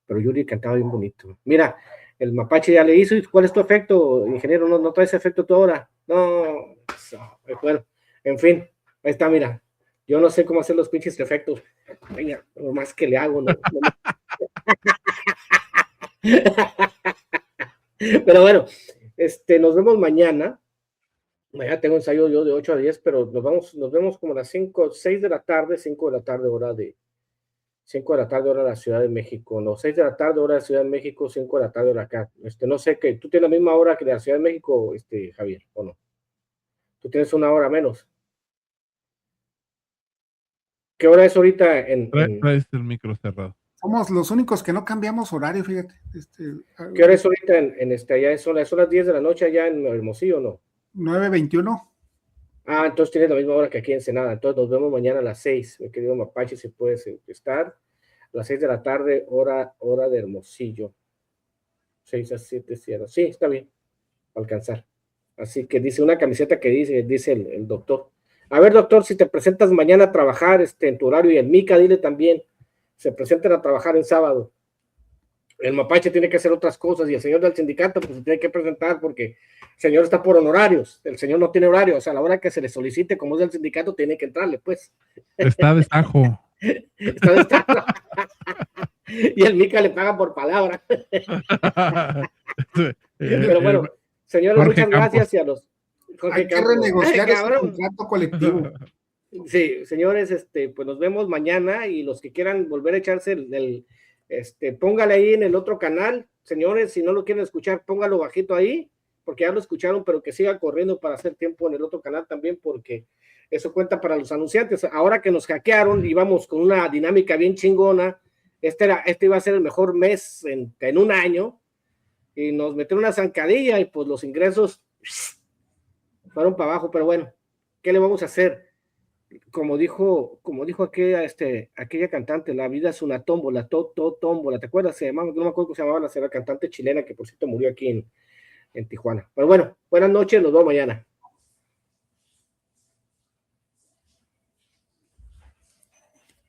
Pero Yuri cantaba bien bonito. Mira, el Mapache ya le hizo, ¿y cuál es tu efecto, ingeniero? ¿No traes efecto tú ahora? No, bueno, en fin, ahí está, mira. Yo no sé cómo hacer los pinches efectos. Venga, lo más que le hago, ¿no? Pero bueno, nos vemos mañana. Mañana tengo ensayo yo de 8 a 10, pero nos vemos como a las 6 de la tarde, 5 de la tarde, hora de 5 de la tarde, hora de la Ciudad de México. No, 6 de la tarde, hora de la Ciudad de México, 5 de la tarde, hora acá. No sé qué, ¿tú tienes la misma hora que de la Ciudad de México, Javier, o no? ¿Tú tienes una hora menos? ¿Qué hora es ahorita Traes el micro cerrado. Somos los únicos que no cambiamos horario, fíjate. ¿Qué hora es ahorita allá? ¿Son las 10 de la noche allá en Hermosillo o no? 9:21. Ah, entonces tienes la misma hora que aquí en Ensenada. Entonces nos vemos mañana a las 6, mi querido Mapache, si puedes estar. A las 6 de la tarde, hora de Hermosillo. 6 a 7, sí, está bien, alcanzar. Así que dice una camiseta que dice el doctor. A ver, doctor, si te presentas mañana a trabajar en tu horario, y el Mica, dile también, se presenten a trabajar en sábado. El Mapache tiene que hacer otras cosas y el señor del sindicato pues se tiene que presentar porque el señor está por honorarios, el señor no tiene horario, o sea, a la hora que se le solicite como es del sindicato tiene que entrarle, pues. Está de sajo. Está de sajo. Y el Mica le paga por palabra. Pero bueno, señores, Jorge muchas gracias y a los... Hay que renegociar ese contrato colectivo. Sí, señores, pues nos vemos mañana y los que quieran volver a echarse póngale ahí en el otro canal, señores, si no lo quieren escuchar, póngalo bajito ahí, porque ya lo escucharon, pero que siga corriendo para hacer tiempo en el otro canal también, porque eso cuenta para los anunciantes. Ahora que nos hackearon, íbamos con una dinámica bien chingona, este iba a ser el mejor mes en un año, y nos metieron una zancadilla y pues los ingresos fueron para abajo, pero bueno, ¿qué le vamos a hacer? Como dijo aquella cantante, la vida es una tómbola, tómbola, ¿te acuerdas? No me acuerdo cómo se llamaba la cantante chilena que por cierto murió aquí en Tijuana. Pero bueno, buenas noches, nos vemos mañana.